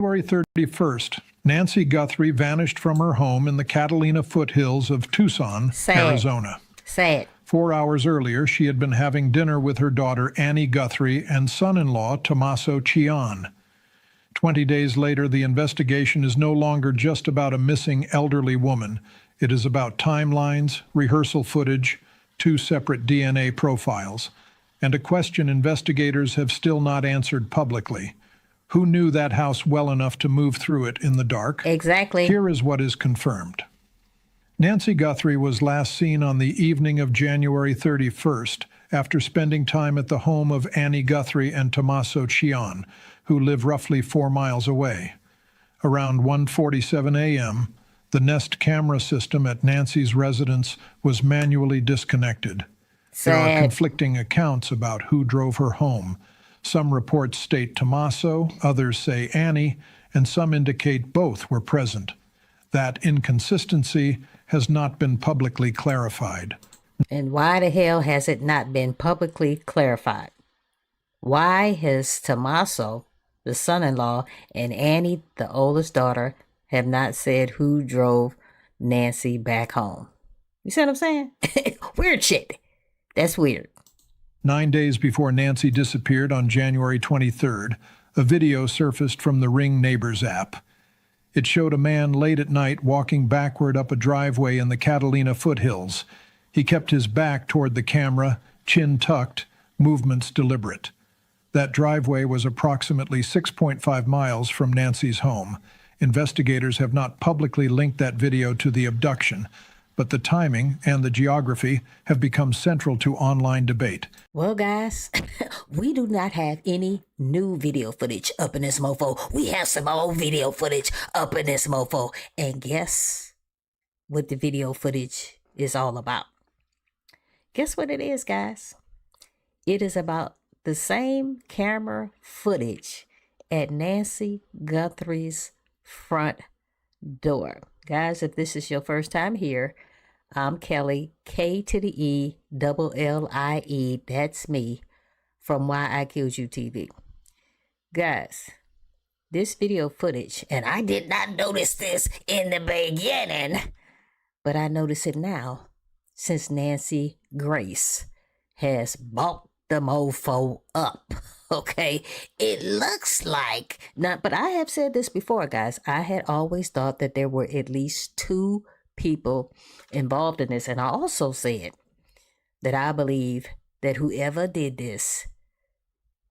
January 31st, Nancy Guthrie vanished from her home in the Catalina foothills of Tucson, Arizona. Sad. 4 hours earlier, she had been having dinner with her daughter Annie Guthrie and son-in-law Tommaso Cian. 20 days later, the investigation is no longer just about a missing elderly woman. It is about timelines, rehearsal footage, 2 separate DNA profiles, and a question investigators have still not answered publicly. Who knew that house well enough to move through it in the dark? Exactly. Here is what is confirmed. Nancy Guthrie was last seen on the evening of January 31st after spending time at the home of Annie Guthrie and Tommaso Cian, who live roughly 4 miles away. Around 1:47 a.m., the Nest camera system at Nancy's residence was manually disconnected. There are conflicting accounts about who drove her home. Some reports state Tommaso, others say Annie, and some indicate both were present. That inconsistency has not been publicly clarified. And why the hell has it not been publicly clarified? Why has Tommaso, the son-in-law, and Annie, the oldest daughter, have not said who drove Nancy back home? You see what I'm saying? Weird shit. That's weird. 9 days before Nancy disappeared on January 23rd, a video surfaced from the Ring Neighbors app. It showed a man late at night walking backward up a driveway in the Catalina foothills. He kept his back toward the camera, chin tucked, movements deliberate. That driveway was approximately 6.5 miles from Nancy's home. Investigators have not publicly linked that video to the abduction, but the timing and the geography have become central to online debate. Well, guys, we do not have any new video footage up in this mofo. We have some old video footage up in this mofo. And guess what the video footage is all about? Guess what it is, guys? It is about the same camera footage at Nancy Guthrie's front door. Guys, if this is your first time here, I'm Kelly, K to the E, double L-I-E, that's me, from Why I Killed You TV. Guys, this video footage, and I did not notice this in the beginning, but I notice it now, since Nancy Grace has bought the mofo up, okay? It looks like, but I have said this before, guys, I had always thought that there were at least 2 people involved in this. And I also said that I believe that whoever did this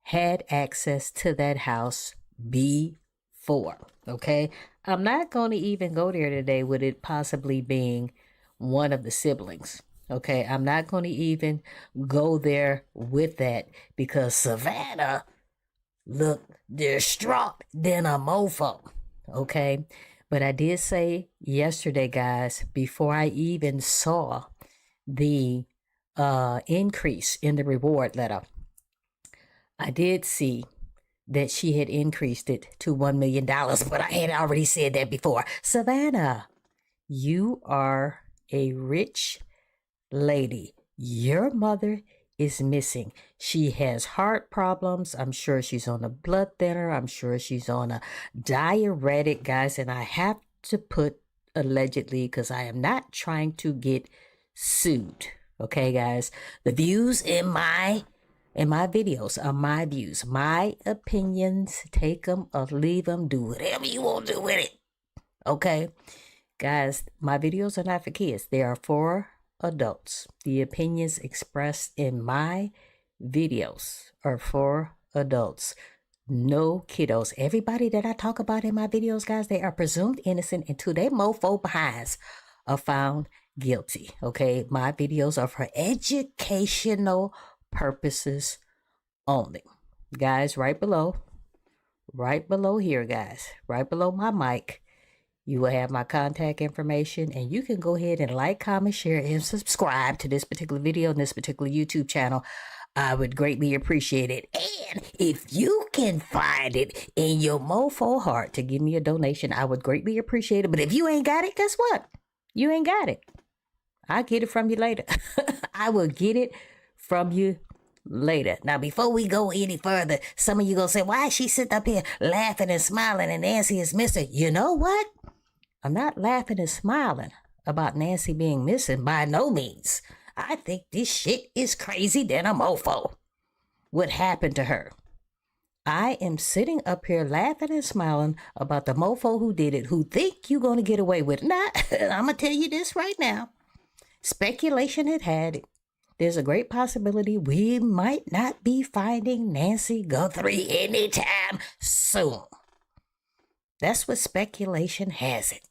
had access to that house before. Okay, I'm not going to even go there today with it possibly being one of the siblings. Okay, I'm not going to even go there with that because Savannah looked distraught than a mofo. Okay, but I did say yesterday, guys, before I even saw the increase in the reward letter, I did see that she had increased it to $1 million, but I had already said that before. Savannah, you are a rich lady. Your mother is missing. She has heart problems. I'm sure she's on a blood thinner. I'm sure she's on a diuretic, guys. And I have to put allegedly because I am not trying to get sued. Okay, guys. The views in my videos are my views, my opinions. Take them or leave them. Do whatever you want to do with it. Okay, guys. My videos are not for kids. They are for adults. The opinions expressed in my videos are for adults. No kiddos. Everybody that I talk about in my videos, guys, they are presumed innocent until they mofo behinds are found guilty. Okay, my videos are for educational purposes only. Guys, right below here, guys, right below my mic, you will have my contact information, and you can go ahead and like, comment, share, and subscribe to this particular video and this particular YouTube channel. I would greatly appreciate it. And if you can find it in your mofo heart to give me a donation, I would greatly appreciate it. But if you ain't got it, guess what? You ain't got it. I'll get it from you later. I will get it from you later. Now, before we go any further, some of you gonna say, why is she sitting up here laughing and smiling and Nancy is missing? You know what? I'm not laughing and smiling about Nancy being missing by no means. I think this shit is crazy than a mofo. What happened to her? I am sitting up here laughing and smiling about the mofo who did it, who think you're gonna get away with it. Nah, I'm gonna tell you this right now. Speculation had it. There's a great possibility we might not be finding Nancy Guthrie anytime soon. That's what speculation has it.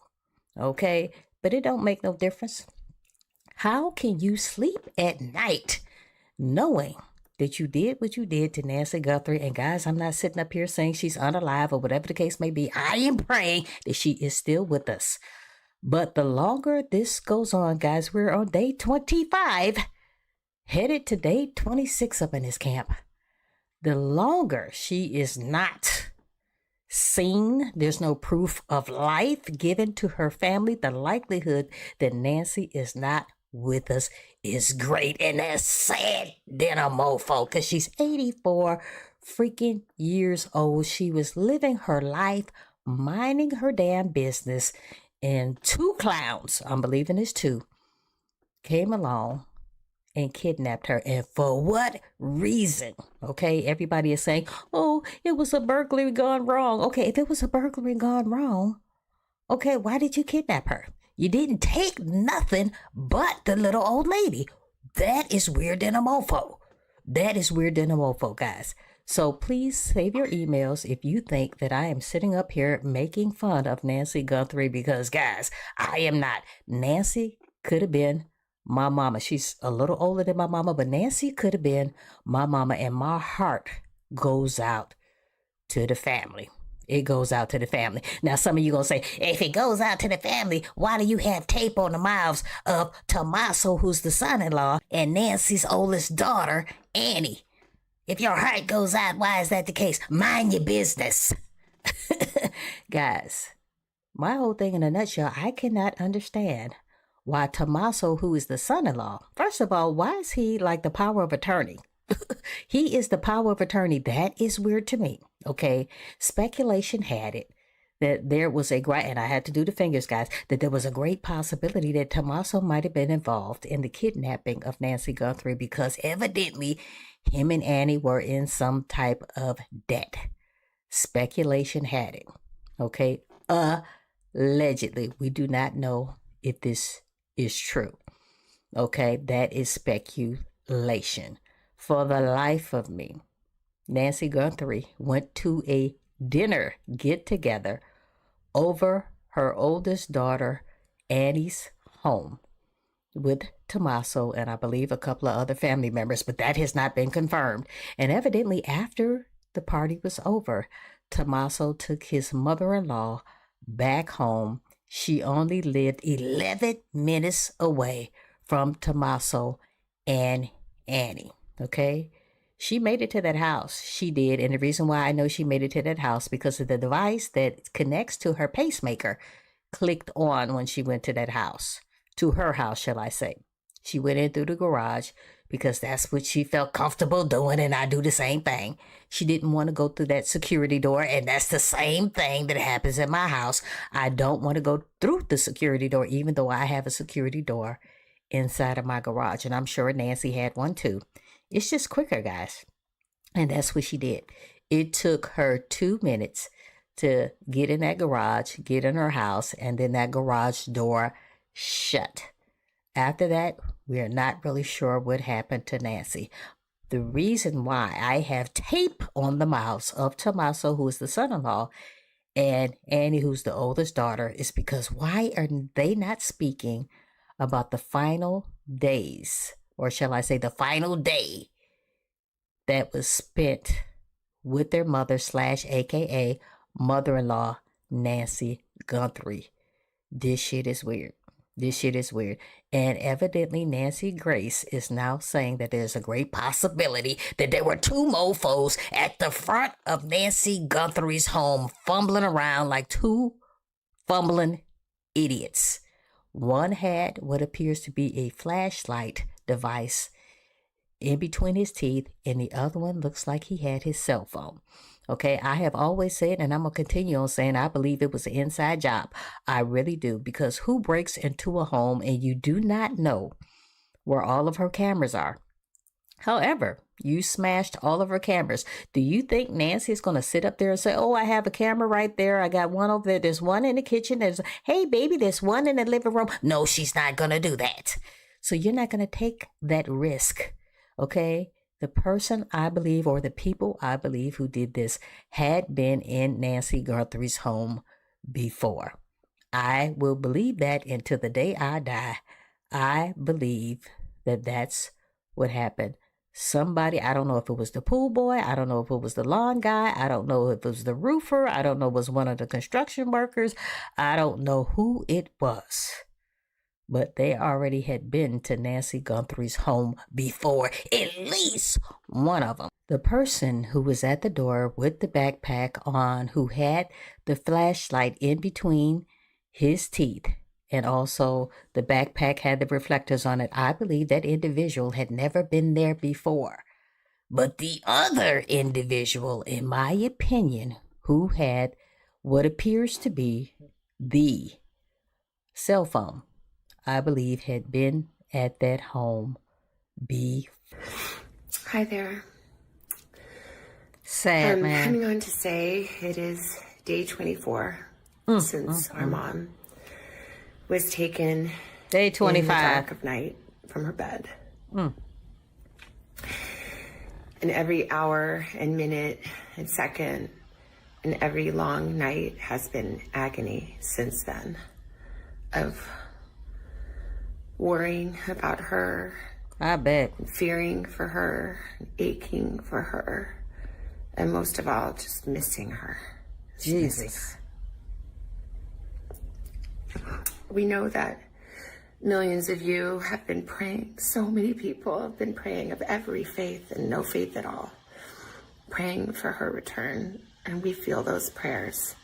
Okay? But it don't make no difference. How can you sleep at night knowing that you did what you did to Nancy Guthrie? And guys, I'm not sitting up here saying she's unalive or whatever the case may be. I am praying that she is still with us. But the longer this goes on, guys, we're on day 25, headed to day 26 up in this camp. The longer she is not seen, there's no proof of life given to her family, the likelihood that Nancy is not with us is great. And that's sad than a mofo, because she's 84 freaking years old. She was living her life, minding her damn business, and two clowns, I'm believing it's two, came along and kidnapped her. And for what reason? Okay, everybody is saying, oh, it was a burglary gone wrong. Okay, if it was a burglary gone wrong, okay, why did you kidnap her? You didn't take nothing but the little old lady. That is weird than a mofo. That is weird than a mofo, guys. So please save your emails if you think that I am sitting up here making fun of Nancy Guthrie, because, guys, I am not. Nancy could have been my mama. She's a little older than my mama, but Nancy could have been my mama, and my heart goes out to the family. It goes out to the family. Now, some of you going to say, if it goes out to the family, why do you have tape on the mouths of Tommaso, who's the son-in-law, and Nancy's oldest daughter, Annie? If your heart goes out, why is that the case? Mind your business. Guys, my whole thing in a nutshell, I cannot understand why Tommaso, who is the son-in-law, first of all, why is he like the power of attorney? He is the power of attorney. That is weird to me. Okay. Speculation had it that there was and I had to do the fingers, guys, that there was a great possibility that Tommaso might have been involved in the kidnapping of Nancy Guthrie, because evidently him and Annie were in some type of debt. Speculation had it. Okay. Allegedly. We do not know if this is true. Okay. That is speculation. For the life of me, Nancy Guthrie went to a dinner get-together over her oldest daughter, Annie's home, with Tommaso and I believe a couple of other family members, but that has not been confirmed. And evidently after the party was over, Tommaso took his mother-in-law back home. She only lived 11 minutes away from Tommaso and Annie. Okay, she made it to that house. She did. And the reason why I know she made it to that house, because of the device that connects to her pacemaker clicked on when she went to that house, to her house, shall I say. She went in through the garage because that's what she felt comfortable doing. And I do the same thing. She didn't want to go through that security door. And that's the same thing that happens in my house. I don't want to go through the security door, even though I have a security door inside of my garage. And I'm sure Nancy had one too. It's just quicker, guys. And that's what she did. It took her 2 minutes to get in that garage, get in her house, and then that garage door shut. After that, we are not really sure what happened to Nancy. The reason why I have tape on the mouths of Tommaso, who is the son-in-law, and Annie, who's the oldest daughter, is because why are they not speaking about the final days, or shall I say the final day that was spent with their mother / AKA mother-in-law, Nancy Guthrie? This shit is weird. This shit is weird. And evidently Nancy Grace is now saying that there's a great possibility that there were two mofos at the front of Nancy Guthrie's home fumbling around like two fumbling idiots. One had what appears to be a flashlight device in between his teeth, and the other one looks like he had his cell phone. Okay, I have always said, and I'm going to continue on saying, I believe it was an inside job. I really do, because who breaks into a home and you do not know where all of her cameras are? However, you smashed all of her cameras. Do you think Nancy's going to sit up there and say, oh, I have a camera right there. I got one over there. There's one in the kitchen. Hey, baby, there's one in the living room. No, she's not going to do that. So you're not going to take that risk. Okay? The person I believe, or the people I believe who did this, had been in Nancy Guthrie's home before. I will believe that until the day I die. I believe that that's what happened. Somebody, I don't know if it was the pool boy, I don't know if it was the lawn guy, I don't know if it was the roofer, I don't know if it was one of the construction workers, I don't know who it was. But they already had been to Nancy Guthrie's home before, at least one of them. The person who was at the door with the backpack on, who had the flashlight in between his teeth, and also the backpack had the reflectors on it, I believe that individual had never been there before. But the other individual, in my opinion, who had what appears to be the cell phone, I believe had been at that home before. Hi there. Sad, man. I'm coming on to say it is day 24 since our mom was taken Day in the 25. dark of night from her bed. And every hour and minute and second and every long night has been agony since then, of worrying about her, I bet. fearing for her, aching for her, and most of all, just missing her. Just missing Jesus. her. We know that millions of you have been praying. So many people have been praying, of every faith and no faith at all, praying for her return. And we feel those prayers.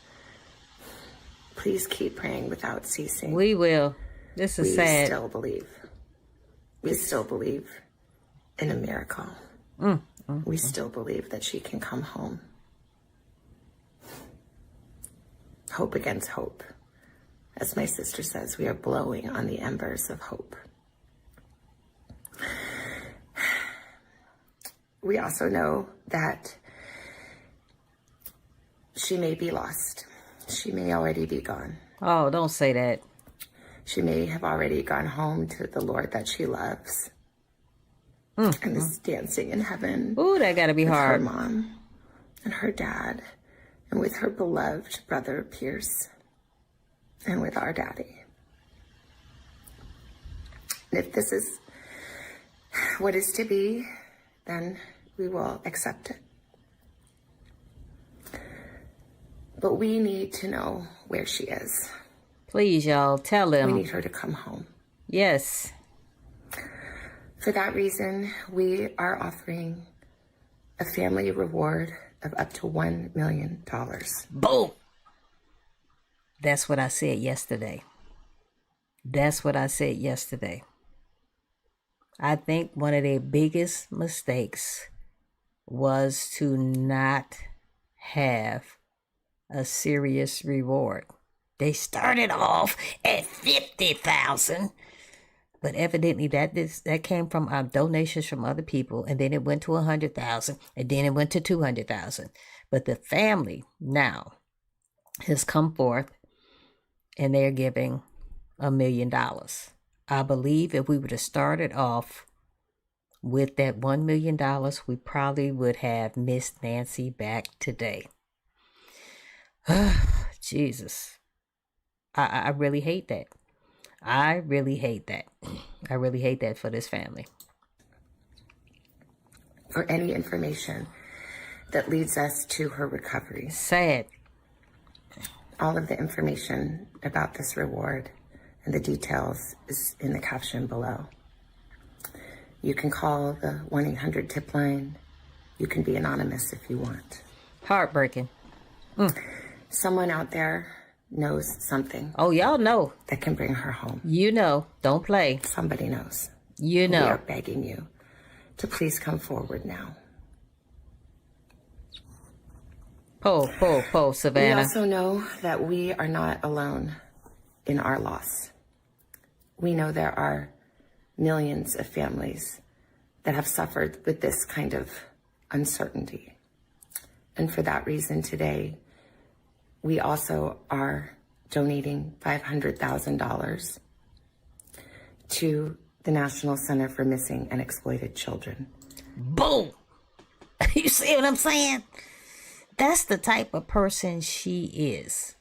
Please keep praying without ceasing. We will. This is sad. We still believe. We still believe in a miracle. We still believe that she can come home. Hope against hope. As my sister says, we are blowing on the embers of hope. We also know that she may be lost. She may already be gone. Oh, don't say that. She may have already gone home to the Lord that she loves. And is dancing in heaven. Ooh, that gotta be with hard. her mom and her dad, and with her beloved brother Pierce, and with our daddy. And if this is what is to be, then we will accept it. But we need to know where she is. Please, y'all, tell We them. need her to come home. Yes. For that reason, we are offering a family reward of up to $1 million. Boom. That's what I said yesterday. That's what I said yesterday. I think one of their biggest mistakes was to not have a serious reward. They started off at $50,000, but evidently that came from donations from other people, and then it went to $100,000, and then it went to $200,000. But the family now has come forth, and they're giving $1 million. I believe if we would have started off with that $1 million, we probably would have Miss Nancy back today. Jesus. I really hate that. I really hate that. I really hate that for this family. For any information that leads us to her recovery. Sad. All of the information about this reward and the details is in the caption below. You can call the 1-800-TIP line. You can be anonymous if you want. Heartbreaking. Someone out there knows something Oh, y'all know. that can bring her home. You know. Don't play. Somebody knows. You We are know. begging you to please come forward now. Po, We Savannah. also know that we are not alone in our loss. We know there are millions of families that have suffered with this kind of uncertainty. And for that reason today, we also are donating $500,000 to the National Center for Missing and Exploited Children. Boom. You see what I'm saying? That's the type of person she is.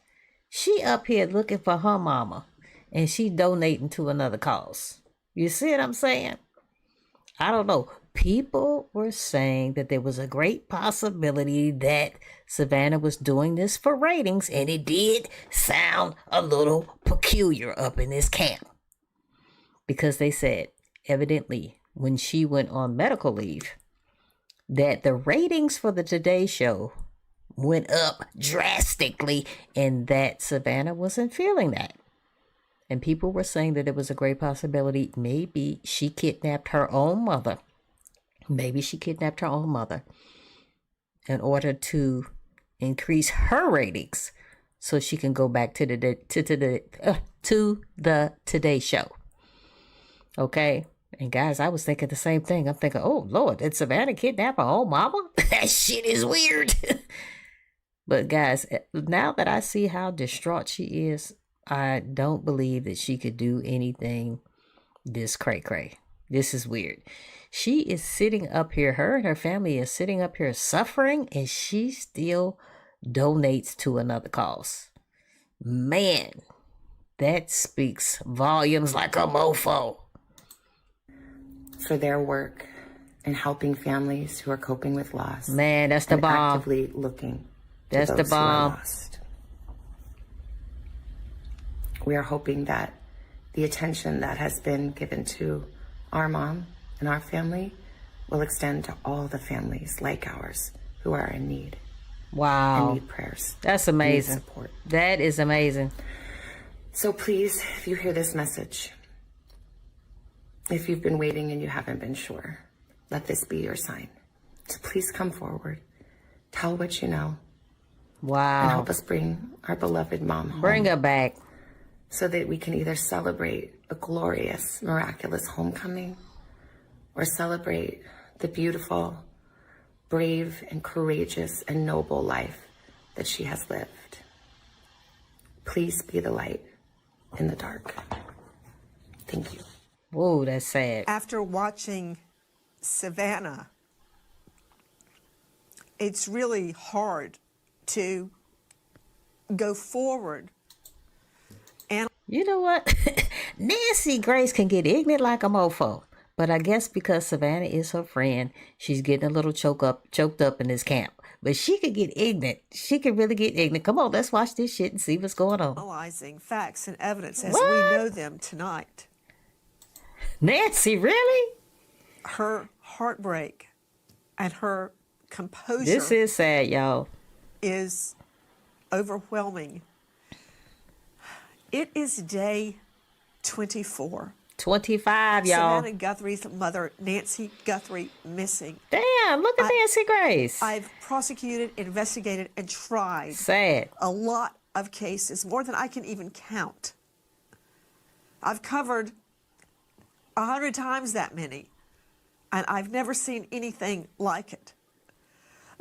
She up here looking for her mama, and she donating to another cause. You see what I'm saying? I don't know. People were saying that there was a great possibility that Savannah was doing this for ratings, and it did sound a little peculiar up in this camp. Because they said, evidently, when she went on medical leave, that the ratings for the Today Show went up drastically, and that Savannah wasn't feeling that. And people were saying that it was a great possibility. Maybe she kidnapped her own mother. Maybe she kidnapped her own mother in order to increase her ratings so she can go back to the Today Show. Okay? And guys, I was thinking the same thing. I'm thinking, oh, Lord, did Savannah kidnap her own mama? That shit is weird. But guys, now that I see how distraught she is, I don't believe that she could do anything this cray-cray. This is weird. She is sitting up here, her and her family is sitting up here suffering, and she still donates to another cause. Man, that speaks volumes like a mofo. For their work in helping families who are coping with loss. Man, that's the and bomb. Actively looking That's to the those who are bomb. lost. We are hoping that the attention that has been given to our mom and our family will extend to all the families like ours who are in need and Wow. need prayers. That's need amazing. support. That is amazing. So please, if you hear this message, if you've been waiting and you haven't been sure, let this be your sign. So please come forward, tell what you know, and Wow. help us bring our beloved mom home. Bring her back. So that we can either celebrate a glorious, miraculous homecoming or celebrate the beautiful, brave, and courageous and noble life that she has lived. Please be the light in the dark. Thank you. Whoa, that's sad. After watching Savannah, it's really hard to go forward. And You know what? Nancy Grace can get ignorant like a mofo. But I guess because Savannah is her friend, she's getting a little choked up in this camp. But she could get ignorant. She could really get ignorant. Come on, let's watch this shit and see what's going on. analyzing facts and evidence as What? we know them tonight. Nancy, really? Her heartbreak and her composure This is sad, y'all. is overwhelming. It is day 24. 25, y'all. Savannah Guthrie's mother, Nancy Guthrie, missing. Damn, look at Nancy Grace. I've prosecuted, investigated, and tried Sad. a lot of cases, more than I can even count. I've covered 100 times that many, and I've never seen anything like it.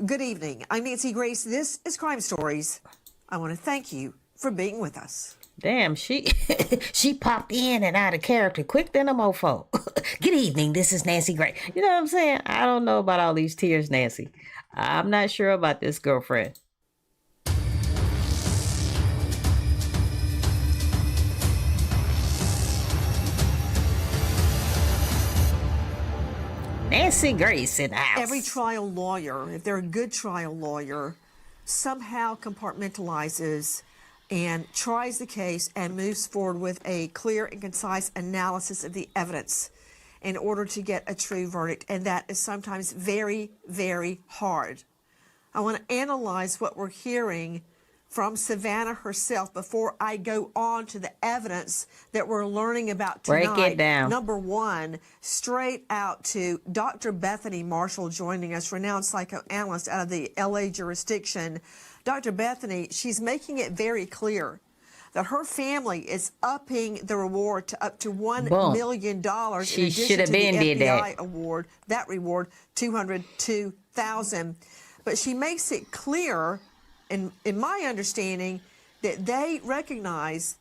Good evening. I'm Nancy Grace. This is Crime Stories. I want to thank you for being with us. Damn, she she popped in and out of character quick than a mofo. Good evening, this is Nancy Grace. You know what I'm saying? I don't know about all these tears, Nancy. I'm not sure about this girlfriend. Nancy Grace in the house. Every trial lawyer, if they're a good trial lawyer, somehow compartmentalizes and tries the case and moves forward with a clear and concise analysis of the evidence in order to get a true verdict. And that is sometimes very, very hard. I want to analyze what we're hearing from Savannah herself before I go on to the evidence that we're learning about tonight. Break it down. Number one, straight out to Dr. Bethany Marshall joining us, renowned psychoanalyst out of the LA jurisdiction. Dr. Bethany, she's making it very clear that her family is upping the reward to up to $1 million She in addition should have to the been did FBI that. award, that reward, $202,000. But she makes it clear, in my understanding, that they recognize,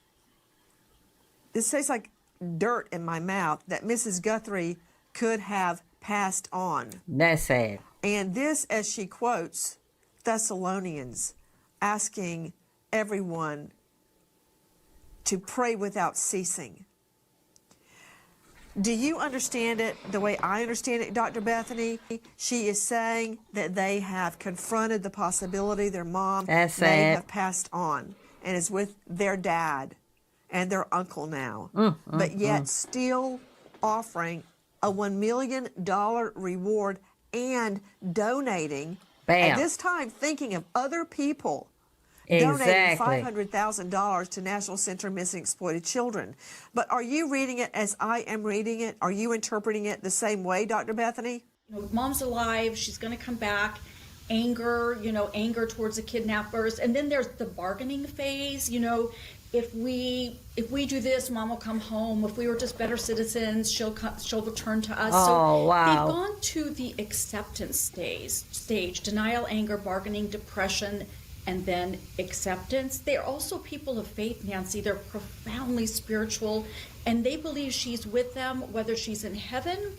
this tastes like dirt in my mouth, that Mrs. Guthrie could have passed on. That's sad. And this, as she quotes Thessalonians, asking everyone to pray without ceasing. Do you understand it the way I understand it, Dr. Bethany? She is saying that they have confronted the possibility their mom may have passed on and is with their dad and their uncle now, but yet still offering a $1 million reward and donating. Bam. At this time, thinking of other people Exactly. donating $500,000 to National Center of Missing Exploited Children. But are you reading it as I am reading it? Are you interpreting it the same way, Dr. Bethany? Mom's alive. She's going to come back. Anger, anger towards the kidnappers. And then there's the bargaining phase. If we do this, Mom will come home. If we were just better citizens, she'll return to us. Oh, wow. They've gone to the acceptance stage, denial, anger, bargaining, depression, and then acceptance. They're also people of faith, Nancy. They're profoundly spiritual, and they believe she's with them, whether she's in heaven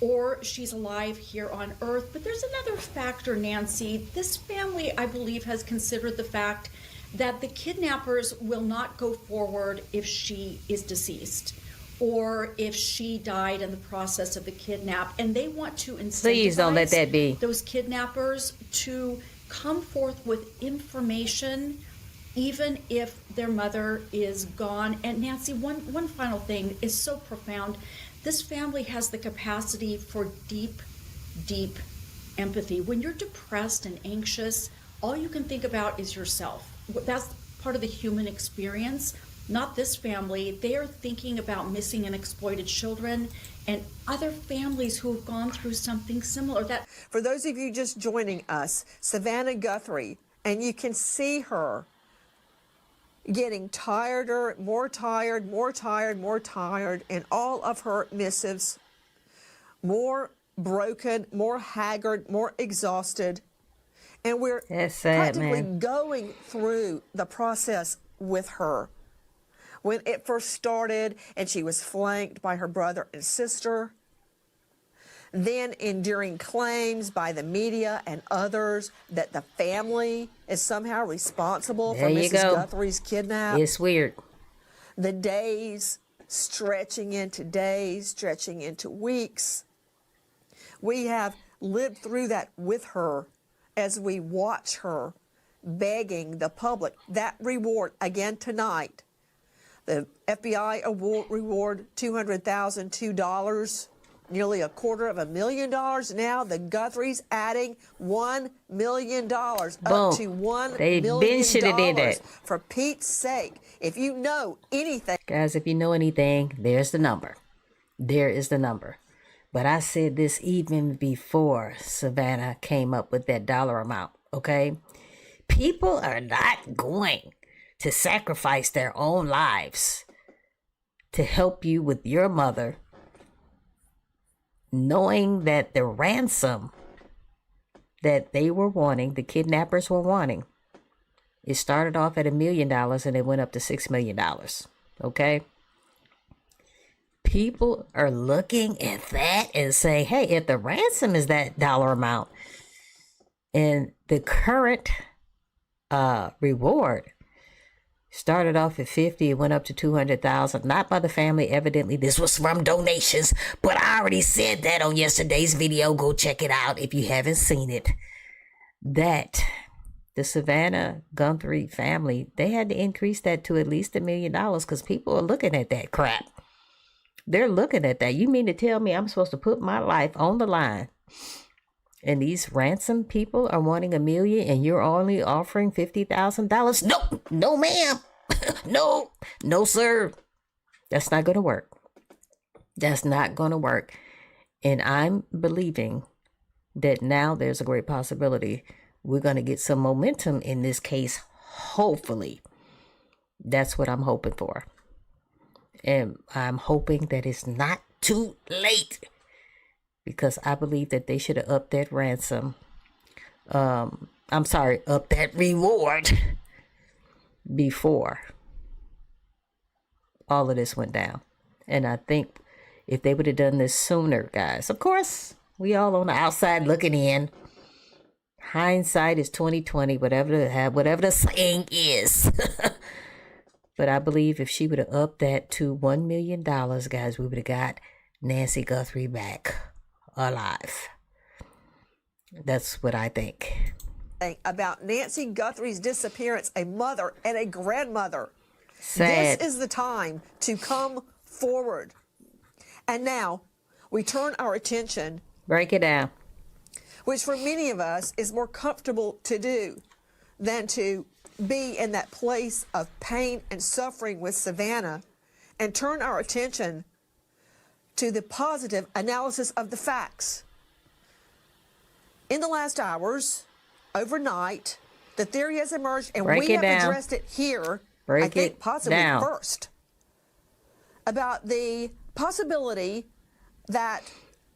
or she's alive here on earth. But there's another factor, Nancy. This family, I believe, has considered the fact that the kidnappers will not go forward if she is deceased or if she died in the process of the kidnap. And they want to incentivize Please don't let that be. those kidnappers to come forth with information, even if their mother is gone. And Nancy, one final thing is so profound. This family has the capacity for deep, deep empathy. When you're depressed and anxious, all you can think about is yourself. That's part of the human experience. Not this family. They are thinking about missing and exploited children and other families who have gone through something similar. That For those of you just joining us, Savannah Guthrie, and you can see her getting tireder, more tired, and all of her missives, more broken, more haggard, more exhausted. And we're That's sad, practically man. going through the process with her. When it first started and she was flanked by her brother and sister, then enduring claims by the media and others that the family is somehow responsible for There you Mrs. go. Guthrie's kidnap. It's weird. The days stretching into days, stretching into weeks. We have lived through that with her as we watch her begging the public that reward again tonight. The FBI award reward $200,002, nearly $250,000. Now the Guthries adding $1 million, up to $1 They been million shoulda did that. For Pete's sake, if you know anything. Guys, if you know anything, there's the number. There is the number. But I said this even before Savannah came up with that dollar amount, okay? People are not going to sacrifice their own lives to help you with your mother, knowing that the ransom that they were wanting, the kidnappers were wanting, it started off at $1 million and it went up to $6 million, okay? People are looking at that and saying, hey, if the ransom is that dollar amount and the current reward started off at 50, it went up to 200,000. Not by the family, evidently. This was from donations, but I already said that on yesterday's video. Go check it out if you haven't seen it. That the Savannah Guthrie family, they had to increase that to at least $1 million because people are looking at that crap. They're looking at that. You mean to tell me I'm supposed to put my life on the line And these ransom people are wanting $1 million and you're only offering $50,000? No, no, ma'am. No, no, sir. That's not going to work. That's not going to work. And I'm believing that now there's a great possibility we're going to get some momentum in this case. Hopefully. That's what I'm hoping for. And I'm hoping that it's not too late, because I believe that they should have upped that ransom. Up that reward before all of this went down. And I think if they would have done this sooner, guys, of course, we all on the outside looking in. Hindsight is 2020, whatever the saying is. But I believe if she would have upped that to $1 million, guys, we would have got Nancy Guthrie back alive. That's what I think. About Nancy Guthrie's disappearance, a mother and a grandmother. Sad. This is the time to come forward. And now we turn our attention. Break it down. Which for many of us is more comfortable to do than to be in that place of pain and suffering with Savannah, and turn our attention to the positive analysis of the facts. In the last hours, overnight, the theory has emerged, and we have addressed it here, I think possibly first, about the possibility that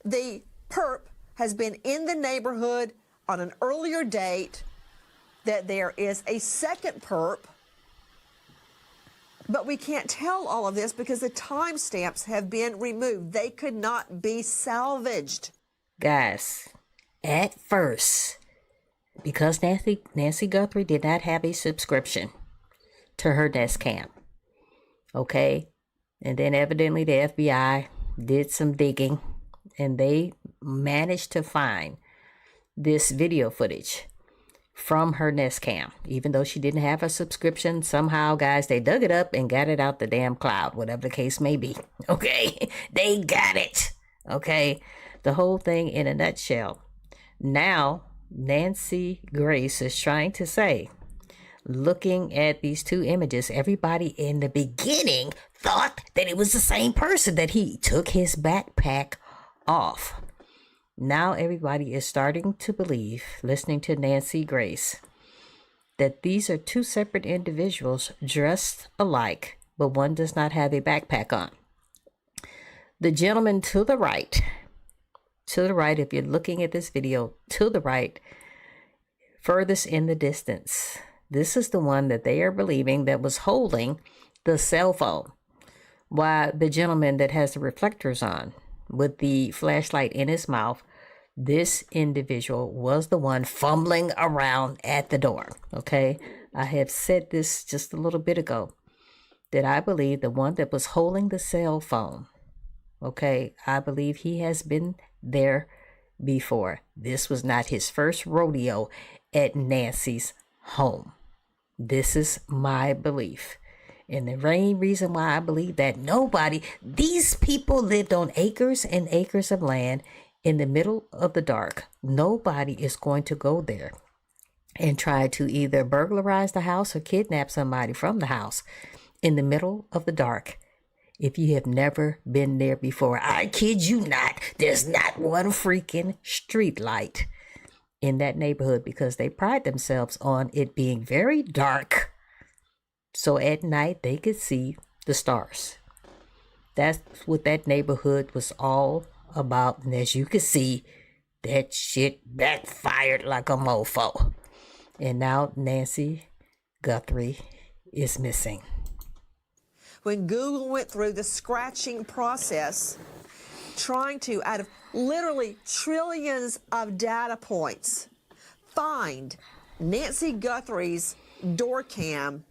the perp has been in the neighborhood on an earlier date, that there is a second perp, but we can't tell all of this because the timestamps have been removed. They could not be salvaged. Guys, at first, because Nancy Guthrie did not have a subscription to her Nest Cam, okay? And then evidently the FBI did some digging and they managed to find this video footage from her Nest Cam. Even though she didn't have a subscription, somehow, guys, they dug it up and got it out the damn cloud, whatever the case may be. Okay? They got it. Okay? The whole thing in a nutshell. Now, Nancy Grace is trying to say, looking at these two images, everybody in the beginning thought that it was the same person, that he took his backpack off. Now everybody is starting to believe, listening to Nancy Grace, that these are two separate individuals dressed alike, but one does not have a backpack on. The gentleman to the right, if you're looking at this video, to the right, furthest in the distance, this is the one that they are believing that was holding the cell phone, while the gentleman that has the reflectors on with the flashlight in his mouth, this individual was the one fumbling around at the door. Okay, I have said this just a little bit ago, that I believe the one that was holding the cell phone, okay, I believe he has been there before. This was not his first rodeo at Nancy's home. This is my belief. And the main reason why I believe that, these people lived on acres and acres of land in the middle of the dark. Nobody is going to go there and try to either burglarize the house or kidnap somebody from the house in the middle of the dark if you have never been there before. I kid you not, there's not one freaking street light in that neighborhood, because they pride themselves on it being very dark, so at night they could see the stars. That's what that neighborhood was all about. And as you can see, that shit backfired like a mofo. And now Nancy Guthrie is missing. When Google went through the scratching process, trying to, out of literally trillions of data points, find Nancy Guthrie's door cam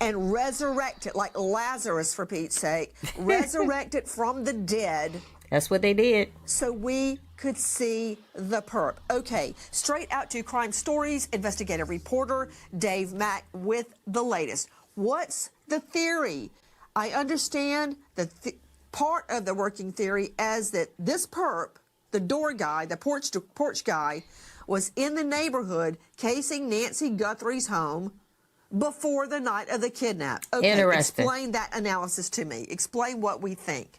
and resurrect it, like Lazarus, for Pete's sake, resurrect it from the dead. That's what they did. So we could see the perp. Okay, straight out to Crime Stories, investigative reporter Dave Mack with the latest. What's the theory? I understand that part of the working theory is that this perp, the door guy, the porch guy, was in the neighborhood casing Nancy Guthrie's home before the night of the kidnap. Okay, Interesting. explain that analysis to me. Explain what we think.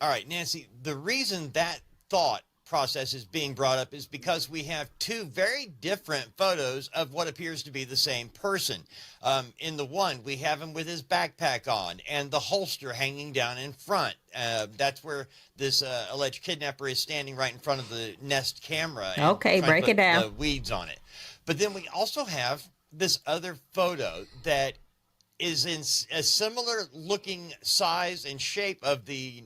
All right, Nancy, the reason that thought process is being brought up is because we have two very different photos of what appears to be the same person. In the one, we have him with his backpack on and the holster hanging down in front. That's where this alleged kidnapper is standing right in front of the Nest camera. Okay, break it down. The weeds on it. But then we also have this other photo that is in a similar looking size and shape of the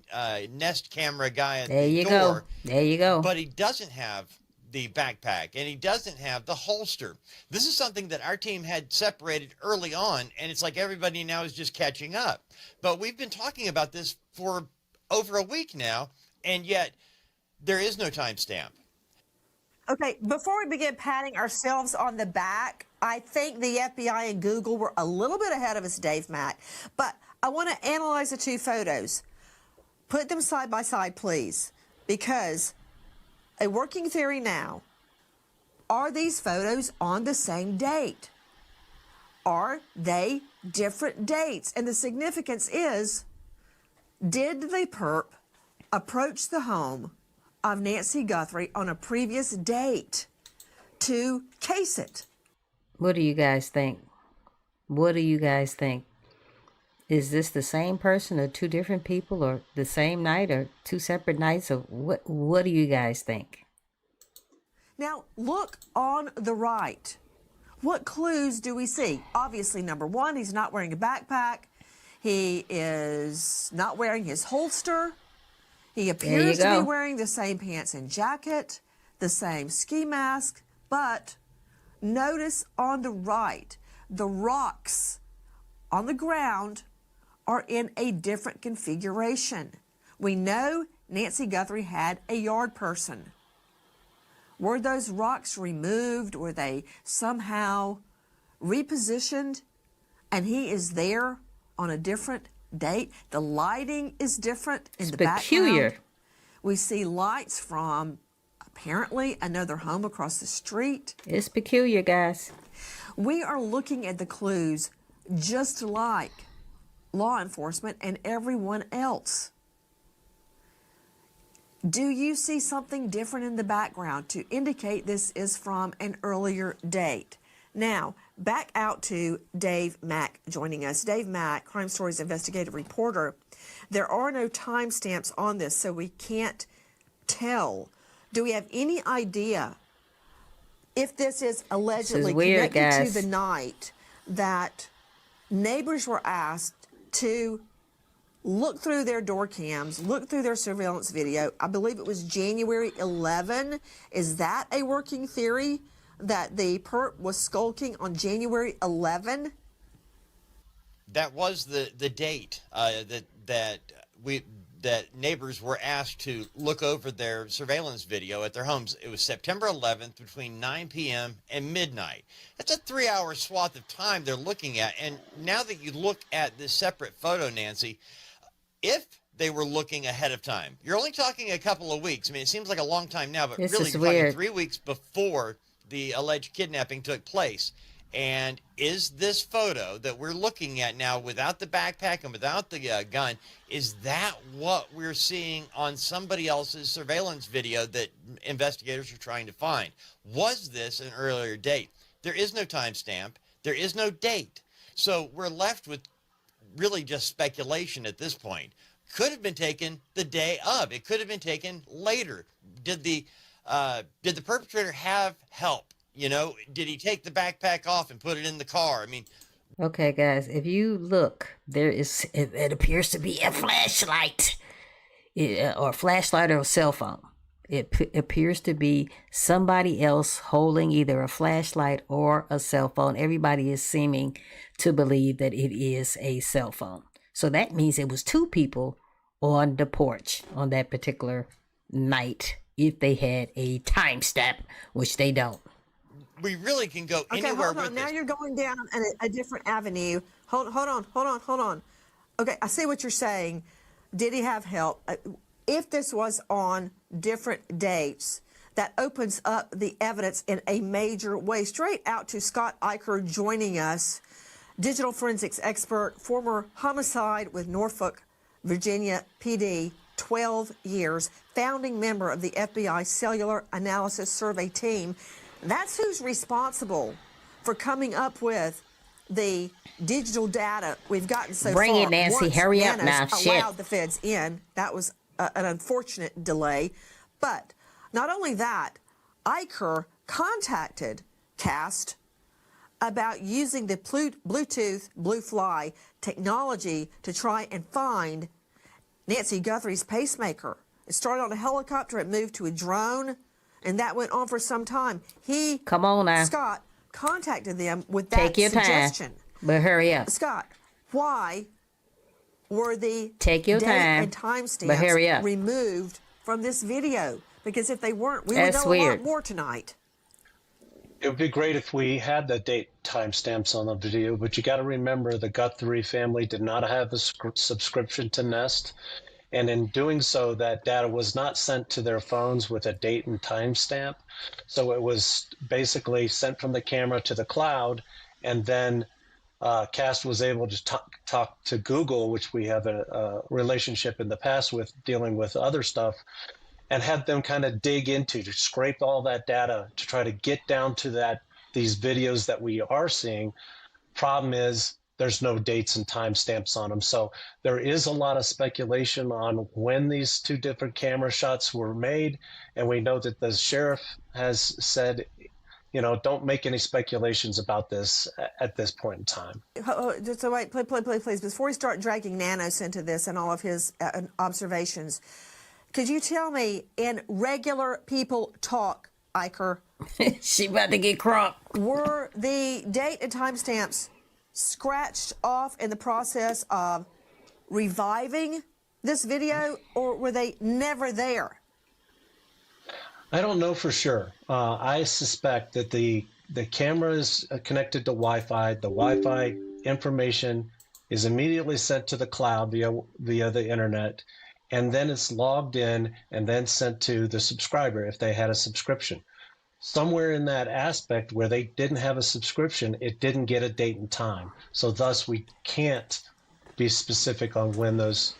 Nest camera guy at the door. There you go. But he doesn't have the backpack and he doesn't have the holster. This is something that our team had separated early on, and it's like everybody now is just catching up. But we've been talking about this for over a week now, and yet there is no timestamp. Okay, before we begin patting ourselves on the back, I think the FBI and Google were a little bit ahead of us, Dave Mack. But I want to analyze the two photos. Put them side by side, please, because a working theory now, are these photos on the same date? Are they different dates? And the significance is, did the perp approach the home of Nancy Guthrie on a previous date to case it? What do you guys think? What do you guys think? Is this the same person or two different people or the same night or two separate nights? Or what do you guys think? Now, look on the right. What clues do we see? Obviously, number one, he's not wearing a backpack. He is not wearing his holster. He appears to be wearing the same pants and jacket, the same ski mask, but notice on the right, the rocks on the ground are in a different configuration. We know Nancy Guthrie had a yard person. Were those rocks removed? Were they somehow repositioned? And he is there on a different date. The lighting is different in the peculiar. background. We see lights from apparently another home across the street. It's peculiar, guys. We are looking at the clues just like law enforcement and everyone else. Do you see something different in the background to indicate this is from an earlier date? Now, back out to Dave Mack joining us. Dave Mack, Crime Stories investigative reporter. There are no timestamps on this, so we can't tell. Do we have any idea if this is allegedly weird, connected guys. to the night that neighbors were asked to look through their door cams, look through their surveillance video? I believe it was January 11. Is that a working theory, that the perp was skulking on January 11? That was the date that neighbors were asked to look over their surveillance video at their homes. It was September 11th between 9 p.m. and midnight. That's a 3-hour swath of time they're looking at. And now that you look at this separate photo, Nancy, if they were looking ahead of time, you're only talking a couple of weeks. I mean, it seems like a long time now, but This really is you're talking weird. 3 weeks before the alleged kidnapping took place. And is this photo that we're looking at now without the backpack and without the gun, is that what we're seeing on somebody else's surveillance video that investigators are trying to find? Was this an earlier date? There is no timestamp. There is no date. So we're left with really just speculation at this point. Could have been taken the day of. It could have been taken later. Did the perpetrator have help? You know, did he take the backpack off and put it in the car? I mean, Okay, guys, if you look, it appears to be a flashlight, or a flashlight or a cell phone. It appears to be somebody else holding either a flashlight or a cell phone. Everybody is seeming to believe that it is a cell phone. So that means it was two people on the porch on that particular night, if they had a timestamp, which they don't. we really can go Okay, anywhere hold with on. Now this. you're going down a different avenue. Hold on. Okay, I see what you're saying. Did he have help? if this was on different dates, that opens up the evidence in a major way. Straight out to Scott Eicher joining us, digital forensics expert, former homicide with Norfolk, Virginia PD, 12 years, founding member of the FBI Cellular Analysis Survey team. That's who's responsible for coming up with the digital data we've gotten so Bring far. it, Nancy. Once Hurry up Nanos now. Shit. allowed the feds in. That was an unfortunate delay. But not only that, Eicher contacted Cast about using the Bluetooth Blue Fly technology to try and find Nancy Guthrie's pacemaker. It started on a helicopter, it moved to a drone, and that went on for some time. Come on now. Scott, contacted them with that Take your suggestion. time, but hurry up. Scott, why were the Take your date time, and but hurry timestamps up. removed from this video? Because if they weren't, we That's would know a weird. lot more tonight. It would be great if we had the date timestamps on the video, but you got to remember the Guthrie family did not have a subscription to Nest. And in doing so, that data was not sent to their phones with a date and timestamp. So it was basically sent from the camera to the cloud, and then Cast was able to talk to Google, which we have a relationship in the past with dealing with other stuff, and had them kind of dig into, to scrape all that data to try to get down to these videos that we are seeing. Problem is, there's no dates and timestamps on them. So there is a lot of speculation on when these two different camera shots were made. And we know that the sheriff has said, don't make any speculations about this at this point in time. So wait, please, before we start dragging Nanos into this and all of his observations, could you tell me, in regular people talk, Eicher, She about to get crunk. were the date and timestamps scratched off in the process of reviving this video, or were they never there? I don't know for sure. I suspect that the camera is connected to Wi-Fi. The Wi-Fi information is immediately sent to the cloud via the internet, and then it's logged in and then sent to the subscriber if they had a subscription. Somewhere in that aspect where they didn't have a subscription, it didn't get a date and time. So thus we can't be specific on when those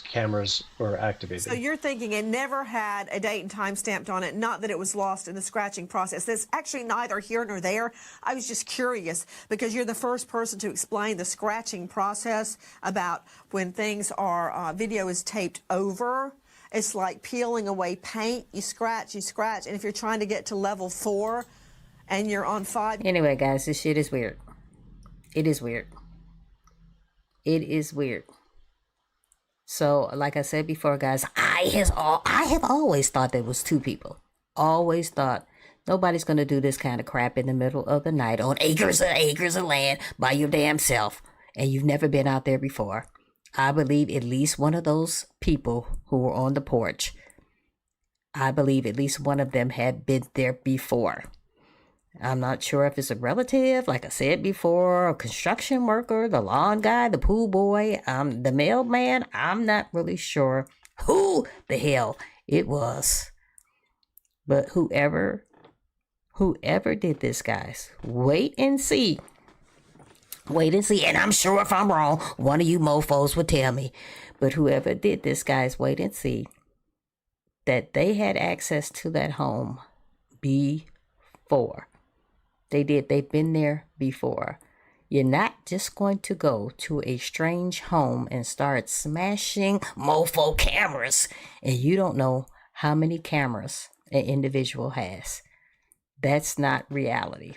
cameras were activated. So you're thinking it never had a date and time stamped on it, not that it was lost in the scratching process. That's actually neither here nor there. I was just curious because you're the first person to explain the scratching process about when things are, video is taped over. It's like peeling away paint. You scratch, and if you're trying to get to level 4 and you're on 5. Anyway, guys, this shit is weird. It is weird. It is weird. So, like I said before, guys, I have always thought there was two people. Always thought nobody's going to do this kind of crap in the middle of the night on acres of land by your damn self. And you've never been out there before. I believe at least one of those people who were on the porch, I believe at least one of them had been there before. I'm not sure if it's a relative, like I said before, a construction worker, the lawn guy, the pool boy, the mailman. I'm not really sure who the hell it was. But whoever did this, guys, wait and see. Wait and see. And I'm sure if I'm wrong, one of you mofos would tell me. But whoever did this, guys, wait and see that they had access to that home before. They did. They've been there before. You're not just going to go to a strange home and start smashing mofo cameras, and you don't know how many cameras an individual has. That's not reality.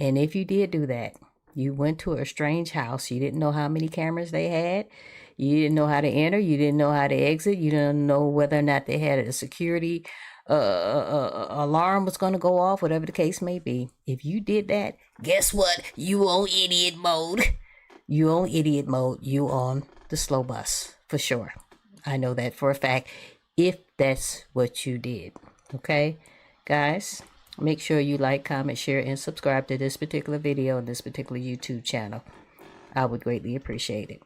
And if you did do that, you went to a strange house, you didn't know how many cameras they had, you didn't know how to enter, you didn't know how to exit, you didn't know whether or not they had a security alarm was going to go off, whatever the case may be. If you did that, guess what? You on idiot mode. You on idiot mode. You on the slow bus for sure. I know that for a fact, if that's what you did. Okay, guys, make sure you like, comment, share, and subscribe to this particular video and this particular YouTube channel. I would greatly appreciate it.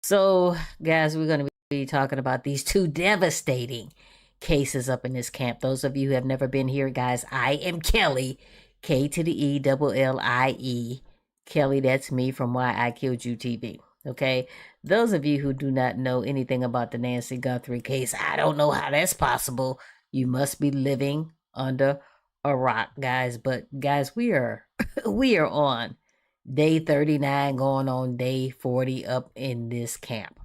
So, guys, we're going to be We're talking about these two devastating cases up in this camp. Those of you who have never been here, guys, I am Kelly, K to the E, double L-I-E. Kelly, that's me from Why I Killed You TV. Okay, those of you who do not know anything about the Nancy Guthrie case, I don't know how that's possible. You must be living under a rock, guys. But guys, we are on day 39, going on day 40 up in this camp.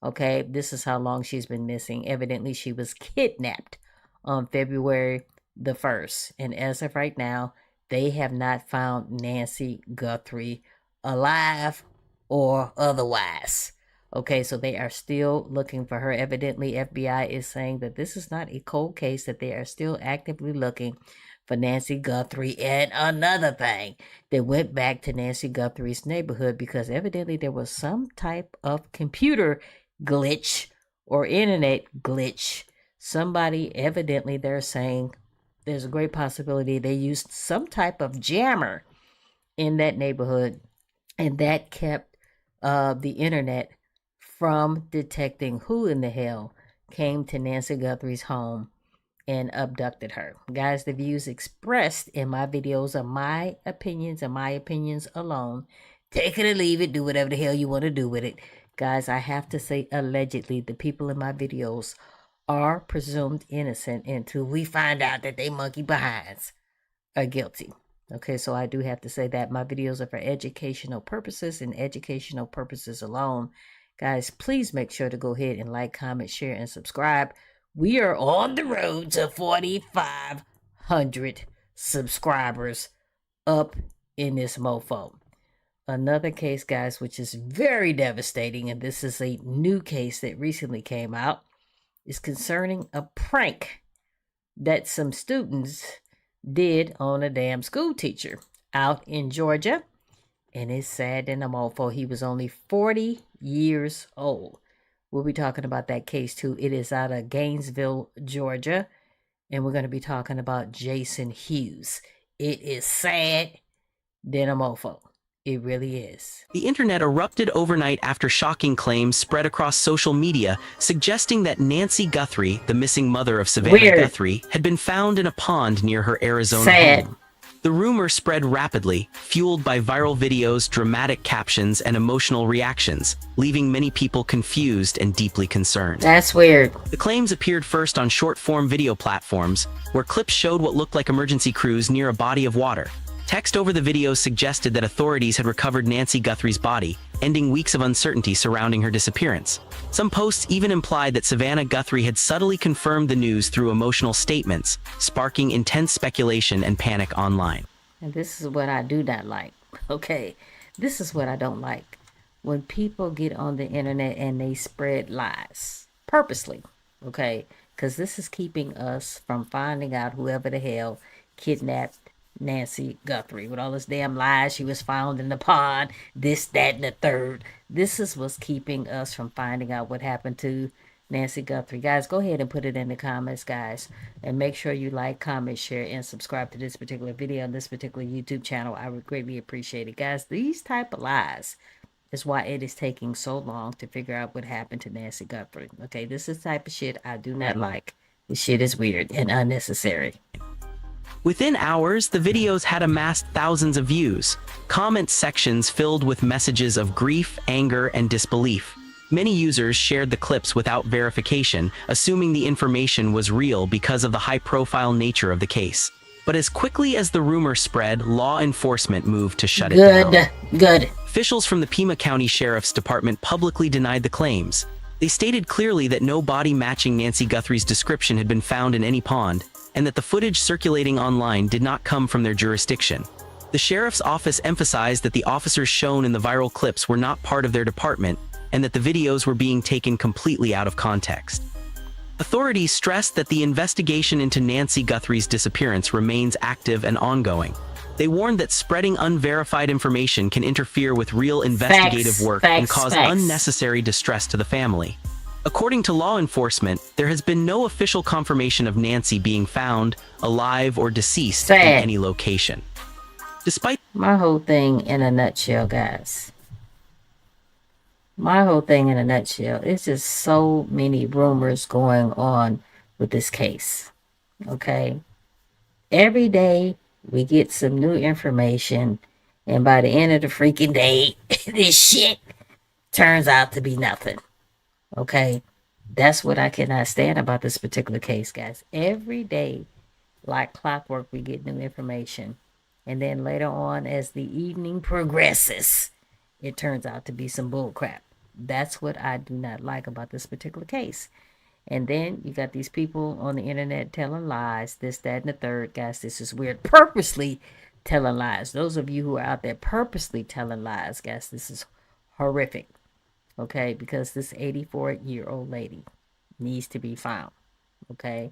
Okay, this is how long she's been missing. Evidently, she was kidnapped on February the 1st. And as of right now, they have not found Nancy Guthrie alive or otherwise. Okay, so they are still looking for her. Evidently, FBI is saying that this is not a cold case, that they are still actively looking for Nancy Guthrie. And another thing, they went back to Nancy Guthrie's neighborhood because evidently there was some type of computer glitch or internet glitch. Somebody, evidently, they're saying there's a great possibility they used some type of jammer in that neighborhood, and that kept the internet from detecting who in the hell came to Nancy Guthrie's home and abducted her. Guys, the views expressed in my videos are my opinions and my opinions alone. Take it or leave it, do whatever the hell you want to do with it. Guys, I have to say, allegedly, the people in my videos are presumed innocent until we find out that they monkey behinds are guilty. Okay, so I do have to say that my videos are for educational purposes and educational purposes alone. Guys, please make sure to go ahead and like, comment, share, and subscribe. We are on the road to 4,500 subscribers up in this mofo. Another case, guys, which is very devastating, and this is a new case that recently came out, is concerning a prank that some students did on a damn school teacher out in Georgia. And it's sad in a mofo. He was only 40 years old. We'll be talking about that case too. It is out of Gainesville, Georgia. And we're going to be talking about Jason Hughes. It is sad than a mofo. It really is. The internet erupted overnight after shocking claims spread across social media suggesting that Nancy Guthrie, the missing mother of Savannah Guthrie, had been found in a pond near her Arizona home. The rumor spread rapidly, fueled by viral videos, dramatic captions, and emotional reactions, leaving many people confused and deeply concerned. That's weird. The claims appeared first on short-form video platforms, where clips showed what looked like emergency crews near a body of water. Text over the videos suggested that authorities had recovered Nancy Guthrie's body, ending weeks of uncertainty surrounding her disappearance. Some posts even implied that Savannah Guthrie had subtly confirmed the news through emotional statements, sparking intense speculation and panic online. And this is what I do not like. Okay, this is what I don't like. When people get on the internet and they spread lies, purposely, okay? Because this is keeping us from finding out whoever the hell kidnapped Nancy Guthrie. With all this damn lies, she was found in the pond, this, that, and the third. This is what's keeping us from finding out what happened to Nancy Guthrie. Guys, go ahead and put it in the comments, guys. And make sure you like, comment, share, and subscribe to this particular video on this particular YouTube channel. I would greatly appreciate it. Guys, these type of lies is why it is taking so long to figure out what happened to Nancy Guthrie. Okay, this is the type of shit I do not like. This shit is weird and unnecessary. Within hours, the videos had amassed thousands of views, comment sections filled with messages of grief, anger, and disbelief. Many users shared the clips without verification, assuming the information was real because of the high-profile nature of the case. But as quickly as the rumor spread, law enforcement moved to shut it down. Good. Officials from the Pima County Sheriff's Department publicly denied the claims. They stated clearly that no body matching Nancy Guthrie's description had been found in any pond, and that the footage circulating online did not come from their jurisdiction. The sheriff's office emphasized that the officers shown in the viral clips were not part of their department, and that the videos were being taken completely out of context. Authorities stressed that the investigation into Nancy Guthrie's disappearance remains active and ongoing. They warned that spreading unverified information can interfere with real investigative work and cause unnecessary distress to the family. According to law enforcement, there has been no official confirmation of Nancy being found, alive, or deceased in any location. Despite my whole thing in a nutshell, guys. My whole thing in a nutshell, it's just so many rumors going on with this case. Okay. Every day we get some new information, and by the end of the freaking day, this shit turns out to be nothing. Okay. That's what I cannot stand about this particular case, guys. Every day, like clockwork, we get new information. And then later on, as the evening progresses, it turns out to be some bull crap. That's what I do not like about this particular case. And then you got these people on the internet telling lies, this, that, and the third. Guys, this is weird. Purposely telling lies. Those of you who are out there purposely telling lies, guys, this is horrific. Okay, because this 84-year-old lady needs to be found. Okay,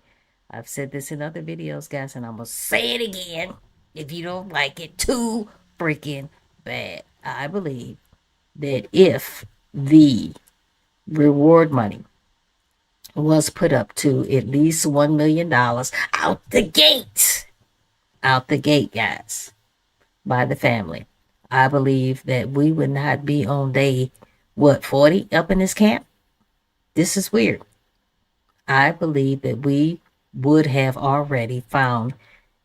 I've said this in other videos, guys, and I'm going to say it again if you don't like it too freaking bad. I believe that if the reward money was put up to at least $1 million out the gate, guys, by the family, I believe that we would not be on day, 40 up in this camp? This is weird. I believe that we would have already found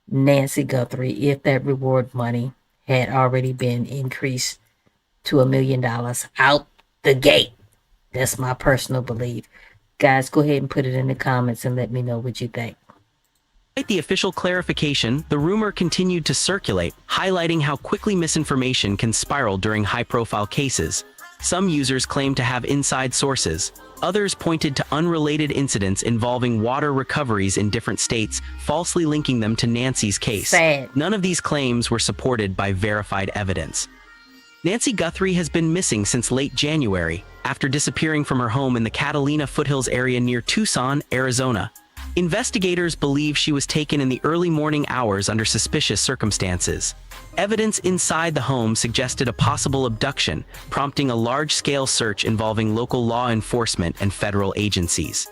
Nancy Guthrie if that reward money had already been increased to $1 million out the gate. That's my personal belief. Guys, go ahead and put it in the comments and let me know what you think. Despite the official clarification, the rumor continued to circulate, highlighting how quickly misinformation can spiral during high-profile cases. Some users claimed to have inside sources. Others pointed to unrelated incidents involving water recoveries in different states, falsely linking them to Nancy's case. Sad. None of these claims were supported by verified evidence. Nancy Guthrie has been missing since late January, after disappearing from her home in the Catalina foothills area near Tucson, Arizona. Investigators believe she was taken in the early morning hours under suspicious circumstances. Evidence inside the home suggested a possible abduction, prompting a large-scale search involving local law enforcement and federal agencies.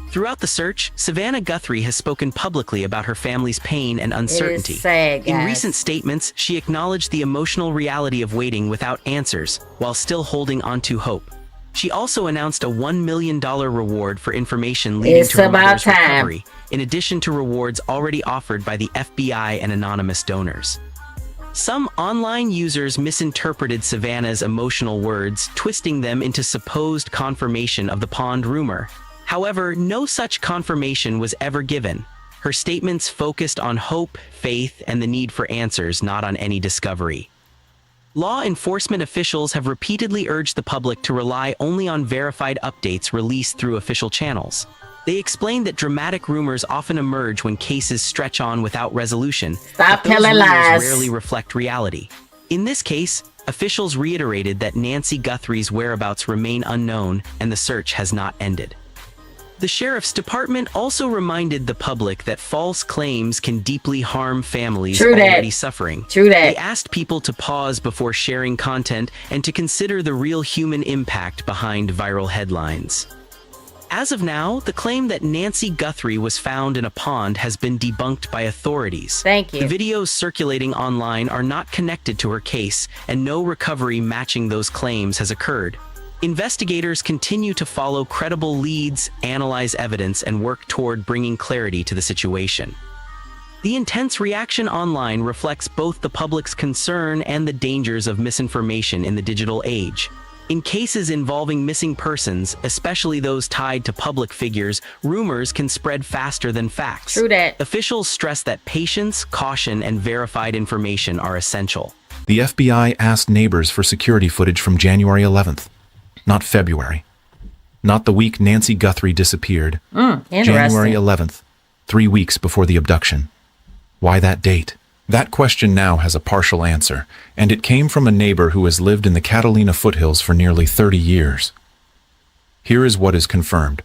Throughout the search, Savannah Guthrie has spoken publicly about her family's pain and uncertainty. It is sad, In guys. recent statements, she acknowledged the emotional reality of waiting without answers, while still holding onto hope. She also announced a $1 million reward for information leading to her mother's recovery, in addition to rewards already offered by the FBI and anonymous donors. Some online users misinterpreted Savannah's emotional words, twisting them into supposed confirmation of the pond rumor. However, no such confirmation was ever given. Her statements focused on hope, faith, and the need for answers, not on any discovery. Law enforcement officials have repeatedly urged the public to rely only on verified updates released through official channels. They explained that dramatic rumors often emerge when cases stretch on without resolution. Stop but those telling rumors lies. rarely reflect reality. In this case, officials reiterated that Nancy Guthrie's whereabouts remain unknown and the search has not ended. The Sheriff's Department also reminded the public that false claims can deeply harm families already suffering. True that. They asked people to pause before sharing content and to consider the real human impact behind viral headlines. As of now, the claim that Nancy Guthrie was found in a pond has been debunked by authorities. Thank you. The videos circulating online are not connected to her case, and no recovery matching those claims has occurred. Investigators continue to follow credible leads, analyze evidence, and work toward bringing clarity to the situation. The intense reaction online reflects both the public's concern and the dangers of misinformation in the digital age. In cases involving missing persons, especially those tied to public figures, rumors can spread faster than facts. True that. Officials stress that patience, caution, and verified information are essential. The FBI asked neighbors for security footage from January 11th. Not February. Not the week Nancy Guthrie disappeared. January 11th, 3 weeks before the abduction. Why that date? That question now has a partial answer, and it came from a neighbor who has lived in the Catalina foothills for nearly 30 years. Here is what is confirmed.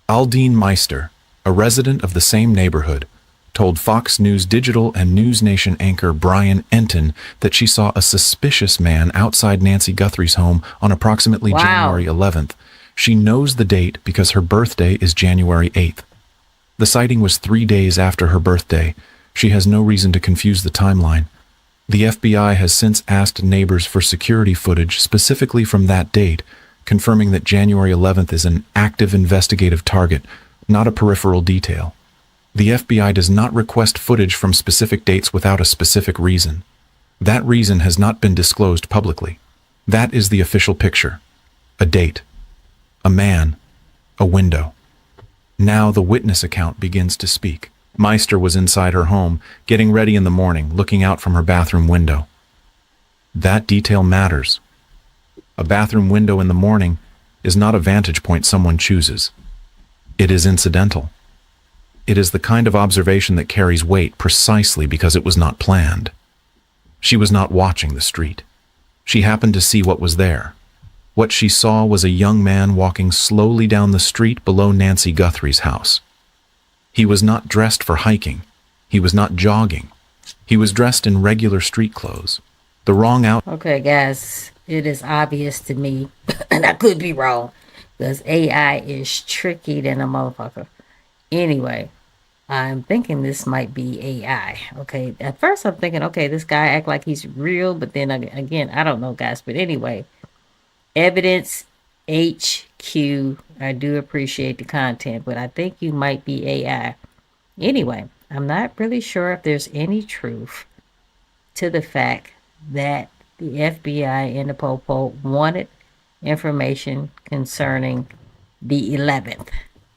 Aldine Meister, a resident of the same neighborhood, told Fox News Digital and News Nation anchor Brian Enton that she saw a suspicious man outside Nancy Guthrie's home on approximately January 11th. She knows the date because her birthday is January 8th. The sighting was 3 days after her birthday. She has no reason to confuse the timeline. The FBI has since asked neighbors for security footage specifically from that date, confirming that January 11th is an active investigative target, not a peripheral detail. The FBI does not request footage from specific dates without a specific reason. That reason has not been disclosed publicly. That is the official picture. A date. A man. A window. Now the witness account begins to speak. Meister was inside her home, getting ready in the morning, looking out from her bathroom window. That detail matters. A bathroom window in the morning is not a vantage point someone chooses. It is incidental. It is the kind of observation that carries weight precisely because it was not planned. She was not watching the street. She happened to see what was there. What she saw was a young man walking slowly down the street below Nancy Guthrie's house. He was not dressed for hiking. He was not jogging. He was dressed in regular street clothes. The wrong Okay, guys, it is obvious to me, and I could be wrong, because AI is tricky than a motherfucker. Anyway, I'm thinking this might be AI. Okay, at first I'm thinking, okay, this guy act like he's real, but then again, I don't know, guys. But anyway, Evidence HQ. I do appreciate the content, but I think you might be AI. Anyway, I'm not really sure if there's any truth to the fact that the FBI and the Popo wanted information concerning the 11th.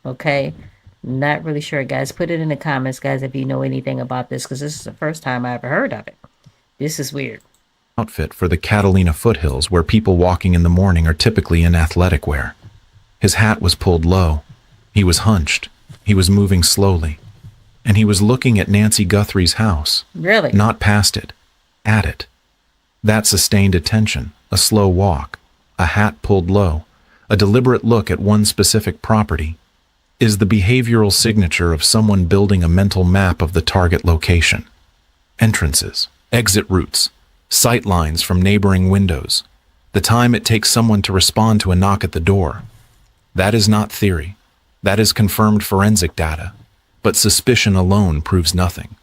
Okay? Not really sure, guys. Put it in the comments, guys, if you know anything about this, because this is the first time I ever heard of it. This is weird. Outfit for the Catalina foothills, where people walking in the morning are typically in athletic wear. His hat was pulled low. He was hunched. He was moving slowly. And he was looking at Nancy Guthrie's house. Really? Not past it. At it. That sustained attention, a slow walk, a hat pulled low, a deliberate look at one specific property, is the behavioral signature of someone building a mental map of the target location. Entrances, exit routes, sight lines from neighboring windows, the time it takes someone to respond to a knock at the door. That is not theory. That is confirmed forensic data. But suspicion alone proves nothing.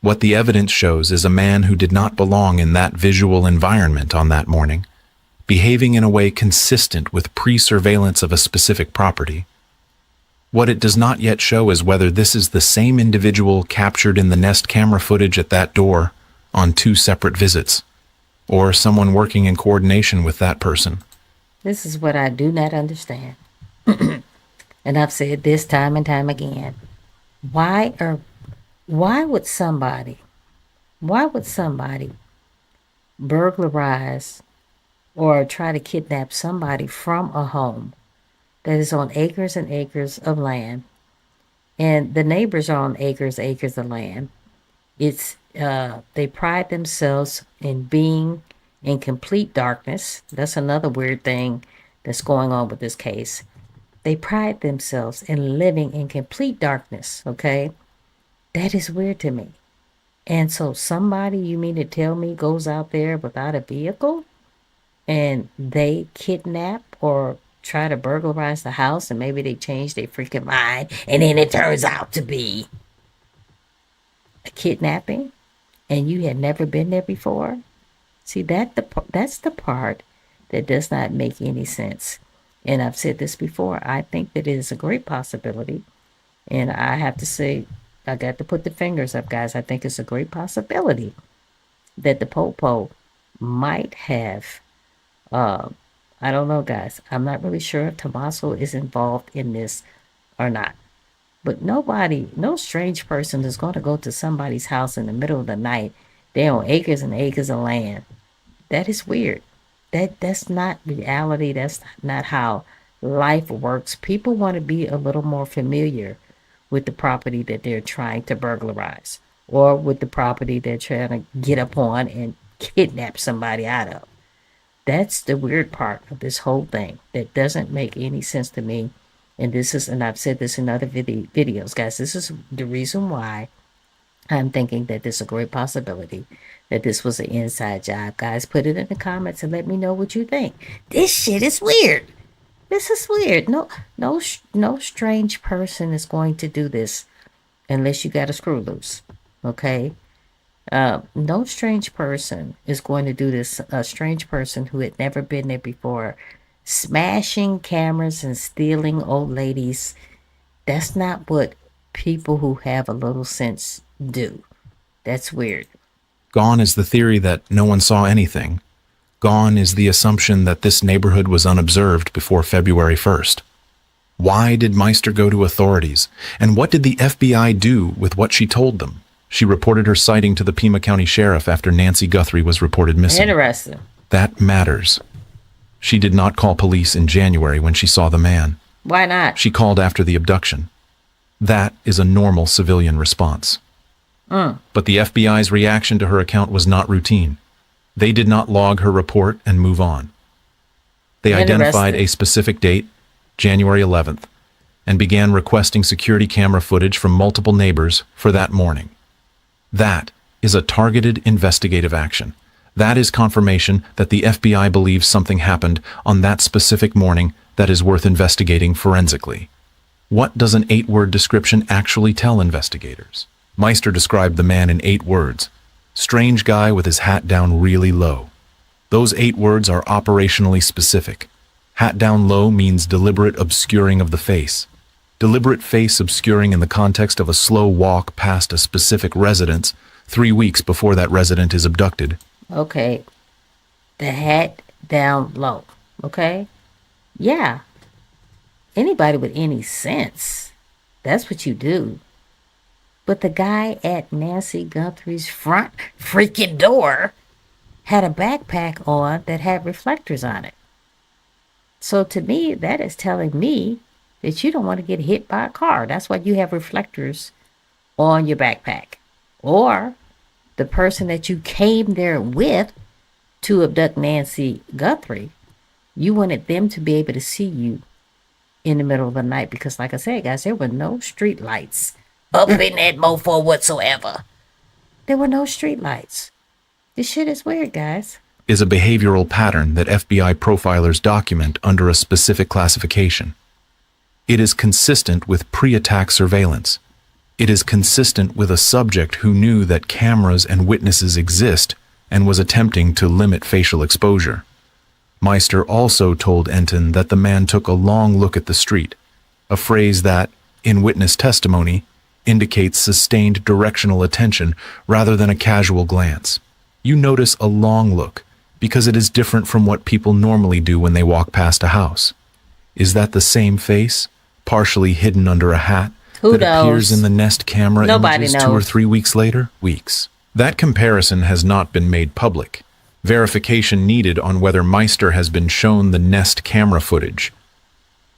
What the evidence shows is a man who did not belong in that visual environment on that morning, behaving in a way consistent with pre-surveillance of a specific property. What it does not yet show is whether this is the same individual captured in the Nest camera footage at that door on 2 separate visits, or someone working in coordination with that person. This is what I do not understand. And I've said this time and time again. Why would somebody burglarize or try to kidnap somebody from a home that is on acres and acres of land, and the neighbors are on acres of land? It's they pride themselves in being in complete darkness. That's another weird thing that's going on with this case. They pride themselves in living in complete darkness, okay? That is weird to me. And so somebody, you mean to tell me, goes out there without a vehicle and they kidnap or try to burglarize the house, and maybe they change their freaking mind, and then it turns out to be a kidnapping and you had never been there before? See, that's the part that does not make any sense. And I've said this before. I think that it is a great possibility. And I have to say, I got to put the fingers up, guys. I think it's a great possibility that the Popo might have, I don't know, guys. I'm not really sure if Tommaso is involved in this or not. But no strange person is going to go to somebody's house in the middle of the night. They're on acres and acres of land. That is weird. That's not reality. That's not how life works. People want to be a little more familiar with the property that they're trying to burglarize, or with the property they're trying to get upon and kidnap somebody out of. That's the weird part of this whole thing that doesn't make any sense to me. And I've said this in other videos, guys, this is the reason why I'm thinking that there's a great possibility that this was an inside job. Guys, put it in the comments and let me know what you think. This shit is weird. This is weird. No strange person is going to do this unless you got a screw loose. Okay? No strange person is going to do this. A strange person who had never been there before, smashing cameras and stealing old ladies. That's not what people who have a little sense do. That's weird. Gone is the theory that no one saw anything. Gone is the assumption that this neighborhood was unobserved before February 1st. Why did Meister go to authorities? And what did the FBI do with what she told them? She reported her sighting to the Pima County Sheriff after Nancy Guthrie was reported missing. Interesting. That matters. She did not call police in January when she saw the man. Why not? She called after the abduction. That is a normal civilian response. But the FBI's reaction to her account was not routine. They did not log her report and move on. They identified a specific date, January 11th, and began requesting security camera footage from multiple neighbors for that morning. That is a targeted investigative action. That is confirmation that the FBI believes something happened on that specific morning that is worth investigating forensically. What does an 8-word description actually tell investigators? Meister described the man in 8 words. Strange guy with his hat down really low. Those 8 words are operationally specific. Hat down low means deliberate obscuring of the face. Deliberate face obscuring in the context of a slow walk past a specific residence 3 weeks before that resident is abducted. Okay. The hat down low. Okay? Yeah. Anybody with any sense, that's what you do. But the guy at Nancy Guthrie's front freaking door had a backpack on that had reflectors on it. So to me, that is telling me that you don't want to get hit by a car. That's why you have reflectors on your backpack. Or the person that you came there with to abduct Nancy Guthrie, you wanted them to be able to see you in the middle of the night. Because like I said, guys, there were no street lights up in that mofo whatsoever. There were no street lights. This shit is weird, guys. Is a behavioral pattern that FBI profilers document under a specific classification. It is consistent with pre-attack surveillance. It is consistent with a subject who knew that cameras and witnesses exist and was attempting to limit facial exposure. Meister also told Enton that the man took a long look at the street, a phrase that, in witness testimony, indicates sustained directional attention rather than a casual glance. You notice a long look because it is different from what people normally do when they walk past a house. Is that the same face, partially hidden under a hat, that appears in the Nest camera images 2 or 3 weeks later? Weeks. That comparison has not been made public. Verification needed on whether Meister has been shown the Nest camera footage.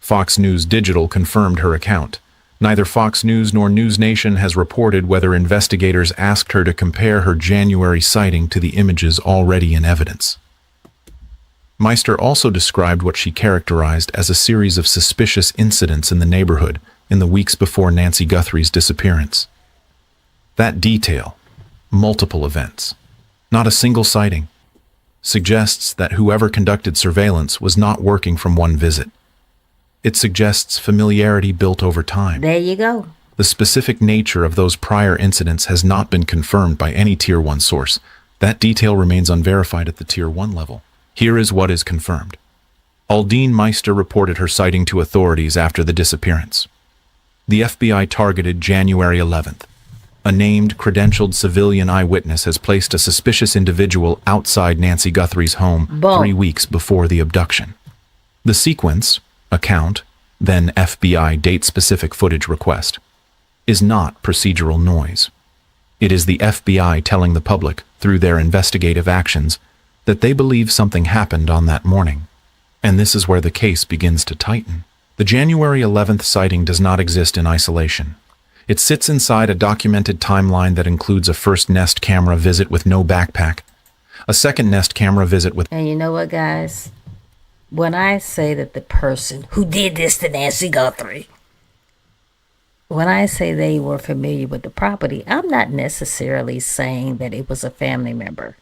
Fox News Digital confirmed her account. Neither Fox News nor News Nation has reported whether investigators asked her to compare her January sighting to the images already in evidence. Meister also described what she characterized as a series of suspicious incidents in the neighborhood in the weeks before Nancy Guthrie's disappearance. That detail, multiple events, not a single sighting, suggests that whoever conducted surveillance was not working from one visit. It suggests familiarity built over time. There you go. The specific nature of those prior incidents has not been confirmed by any Tier 1 source. That detail remains unverified at the Tier 1 level. Here is what is confirmed. Aldine Meister reported her sighting to authorities after the disappearance. The FBI targeted January 11th. A named, credentialed civilian eyewitness has placed a suspicious individual outside Nancy Guthrie's home 3 weeks before the abduction. The sequence, account, then FBI date-specific footage request, is not procedural noise. It is the FBI telling the public, through their investigative actions, that they believe something happened on that morning. And this is where the case begins to tighten. The January 11th sighting does not exist in isolation. It sits inside a documented timeline that includes a first Nest camera visit with no backpack, a second Nest camera visit with... And you know what, guys? When I say that the person who did this to Nancy Guthrie, when I say they were familiar with the property, I'm not necessarily saying that it was a family member.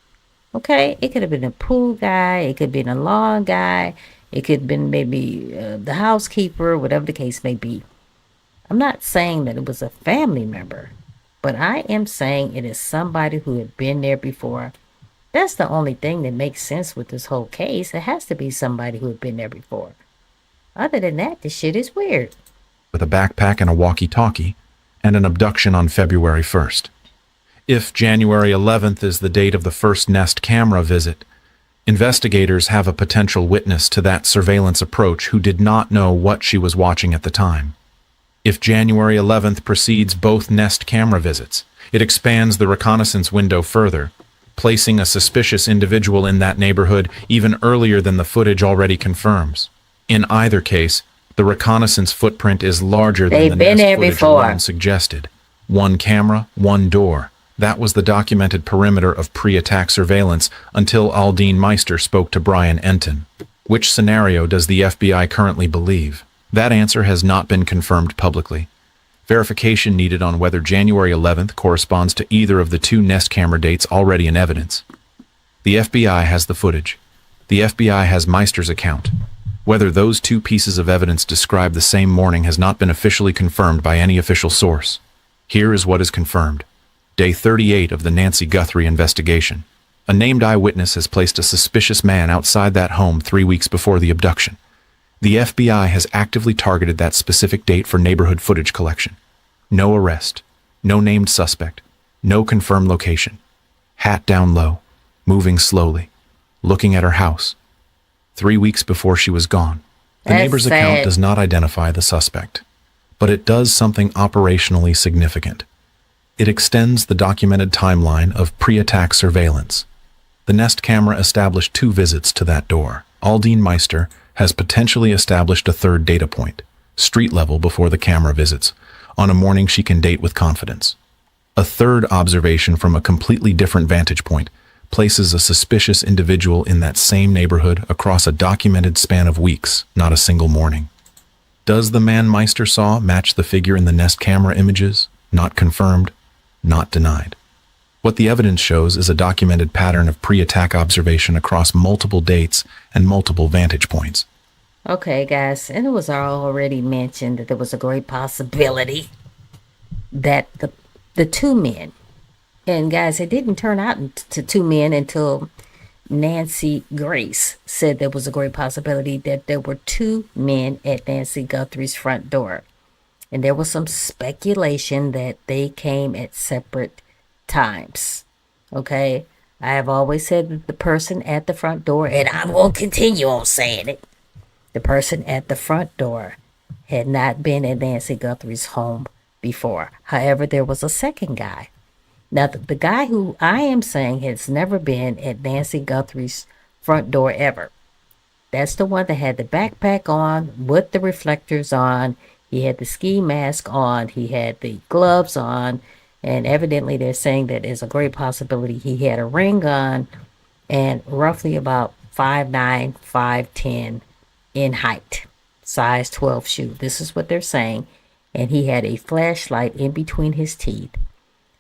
Okay? It could have been a pool guy. It could have been a lawn guy. It could have been maybe the housekeeper, whatever the case may be. I'm not saying that it was a family member. but I am saying it is somebody who had been there before. That's the only thing that makes sense with this whole case. It has to be somebody who had been there before. Other than that, this shit is weird. With a backpack and a walkie-talkie, and an abduction on February 1st. If January 11th is the date of the first Nest camera visit, investigators have a potential witness to that surveillance approach who did not know what she was watching at the time. If January 11th precedes both Nest camera visits, it expands the reconnaissance window further, placing a suspicious individual in that neighborhood even earlier than the footage already confirms. In either case, the reconnaissance footprint is larger than the Nest footage alone suggested. One camera, one door. That was the documented perimeter of pre-attack surveillance until Aldine Meister spoke to Brian Enton. Which scenario does the FBI currently believe? That answer has not been confirmed publicly. Verification needed on whether January 11th corresponds to either of the two Nest camera dates already in evidence. The FBI has the footage. The FBI has Meister's account. Whether those two pieces of evidence describe the same morning has not been officially confirmed by any official source. Here is what is confirmed. Day 38 of the Nancy Guthrie investigation. A named eyewitness has placed a suspicious man outside that home 3 weeks before the abduction. The FBI has actively targeted that specific date for neighborhood footage collection. No arrest, no named suspect, no confirmed location. Hat down low, moving slowly, looking at her house. 3 weeks before she was gone. The neighbor's account does not identify the suspect, but it does something operationally significant. It extends the documented timeline of pre-attack surveillance. The Nest camera established 2 visits to that door. Aldine Meister has potentially established a third data point, street level before the camera visits, on a morning she can date with confidence. A third observation from a completely different vantage point places a suspicious individual in that same neighborhood across a documented span of weeks, not a single morning. Does the man Meister saw match the figure in the Nest camera images? Not confirmed, not denied. What the evidence shows is a documented pattern of pre-attack observation across multiple dates and multiple vantage points. Okay, guys, and it was already mentioned that there was a great possibility that the two men, and guys, it didn't turn out to 2 men until Nancy Grace said there was a great possibility that there were 2 men at Nancy Guthrie's front door. And there was some speculation that they came at separate times. Okay? I have always said that the person at the front door, and I will continue on saying it, the person at the front door had not been at Nancy Guthrie's home before. However, there was a second guy. Now, the guy who I am saying has never been at Nancy Guthrie's front door ever. That's the one that had the backpack on with the reflectors on. He had the ski mask on. He had the gloves on. And evidently they're saying that there's a great possibility he had a ring on and roughly about 5'9", 5'10" in height. Size 12 shoe. This is what they're saying. And he had a flashlight in between his teeth.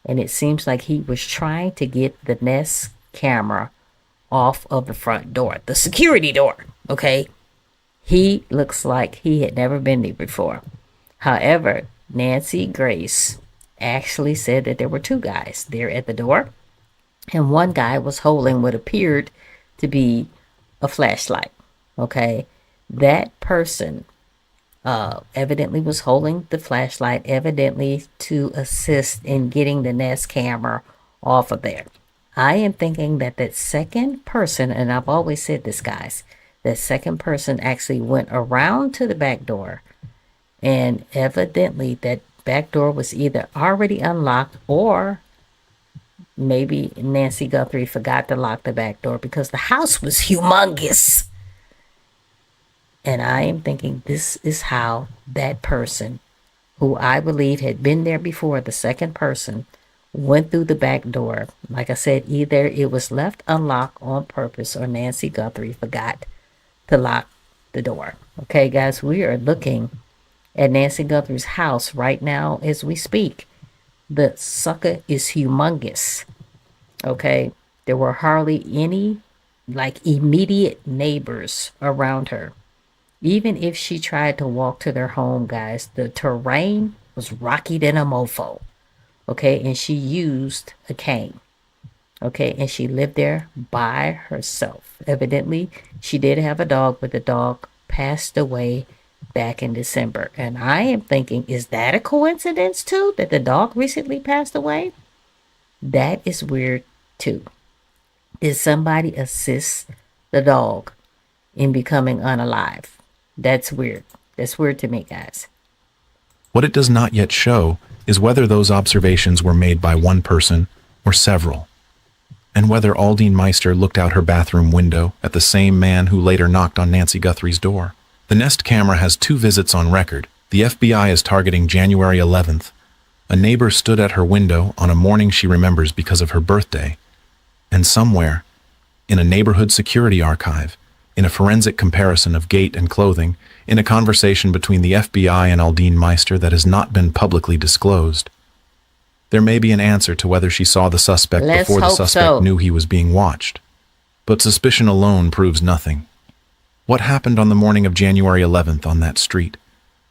And it seems like he was trying to get the Nest camera off of the front door, the security door, okay? He looks like he had never been there before. However, Nancy Grace actually said that there were 2 guys there at the door, and one guy was holding what appeared to be a flashlight, okay? That person evidently was holding the flashlight, evidently to assist in getting the Nest camera off of there. I am thinking that that second person, and I've always said this, guys, that second person actually went around to the back door, and evidently that back door was either already unlocked or maybe Nancy Guthrie forgot to lock the back door because the house was humongous. And I am thinking this is how that person, who I believe had been there before, the second person, went through the back door. Like I said, either it was left unlocked on purpose or Nancy Guthrie forgot to lock the door. Okay, guys, we are looking at Nancy Guthrie's house right now as we speak. The sucker is humongous. Okay, there were hardly any immediate neighbors around her. Even if she tried to walk to their home, guys, the terrain was rocky than a mofo. Okay, and she used a cane. Okay, and she lived there by herself. Evidently, she did have a dog, but the dog passed away back in December. And I am thinking, is that a coincidence too, that the dog recently passed away? That is weird too. Did somebody assist the dog in becoming unalive? That's weird. That's weird to me, guys. What it does not yet show is whether those observations were made by one person or several, and whether Aldine Meister looked out her bathroom window at the same man who later knocked on Nancy Guthrie's door. The Nest camera has 2 visits on record. The FBI is targeting January 11th. A neighbor stood at her window on a morning she remembers because of her birthday. And somewhere, in a neighborhood security archive, in a forensic comparison of gait and clothing, in a conversation between the FBI and Aldine Meister that has not been publicly disclosed, there may be an answer to whether she saw the suspect before the suspect knew he was being watched. But suspicion alone proves nothing. What happened on the morning of January 11th on that street?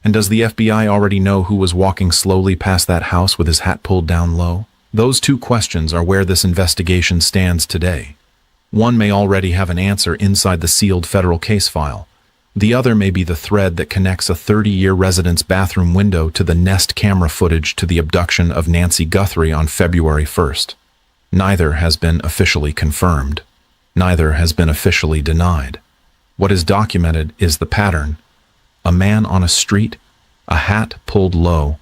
And does the FBI already know who was walking slowly past that house with his hat pulled down low? Those 2 questions are where this investigation stands today. One may already have an answer inside the sealed federal case file. The other may be the thread that connects a 30-year resident's bathroom window to the Nest camera footage to the abduction of Nancy Guthrie on February 1st. Neither has been officially confirmed. Neither has been officially denied. What is documented is the pattern. A man on a street, a hat pulled low,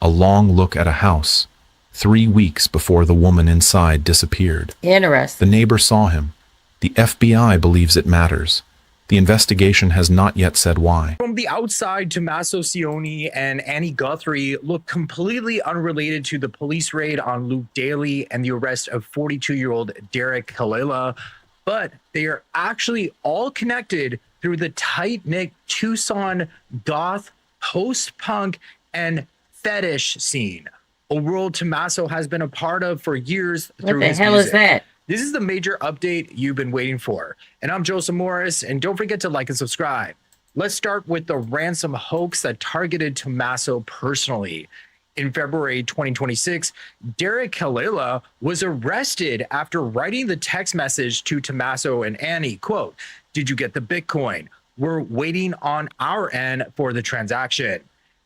a long look at a house, 3 weeks before the woman inside disappeared. Interesting. The neighbor saw him. The FBI believes it matters. The investigation has not yet said why. From the outside, Tommaso Cioni and Annie Guthrie look completely unrelated to the police raid on Luke Daly and the arrest of 42-year-old Derek Kalila, but they are actually all connected through the tight-knit Tucson goth, post-punk, and fetish scene, a world Tommaso has been a part of for years through his music. What the hell is that? This is the major update you've been waiting for. And I'm Joseph Morris, and don't forget to like and subscribe. Let's start with the ransom hoax that targeted Tommaso personally. In February 2026, Derek Kalila was arrested after writing the text message to Tommaso and Annie, quote, "Did you get the Bitcoin? We're waiting on our end for the transaction."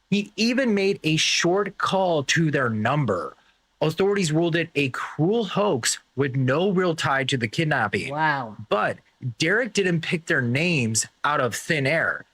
He even made a short call to their number. Authorities ruled it a cruel hoax with no real tie to the kidnapping. Wow. But Derek didn't pick their names out of thin air.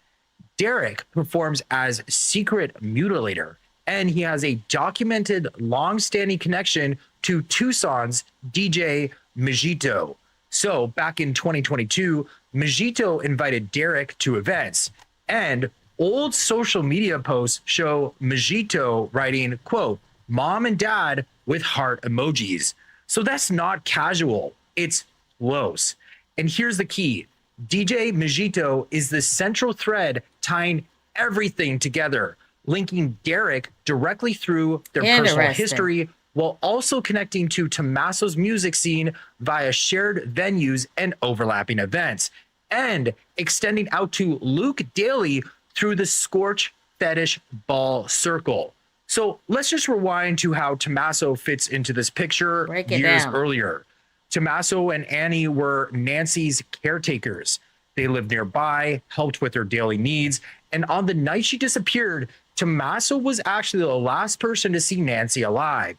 Derek performs as secret mutilator, and he has a documented long-standing connection to Tucson's DJ Majito. So back in 2022, Majito invited Derek to events, and old social media posts show Majito writing, quote, "Mom and Dad," with heart emojis. So that's not casual, it's close. And here's the key. DJ Majito is the central thread tying everything together, linking Derek directly through their personal history while also connecting to Tommaso's music scene via shared venues and overlapping events, and extending out to Luke Daly through the Scorch Fetish Ball Circle. So let's just rewind to how Tommaso fits into this picture years earlier. Tommaso and Annie were Nancy's caretakers. They lived nearby, helped with her daily needs, and on the night she disappeared, Tommaso was actually the last person to see Nancy alive.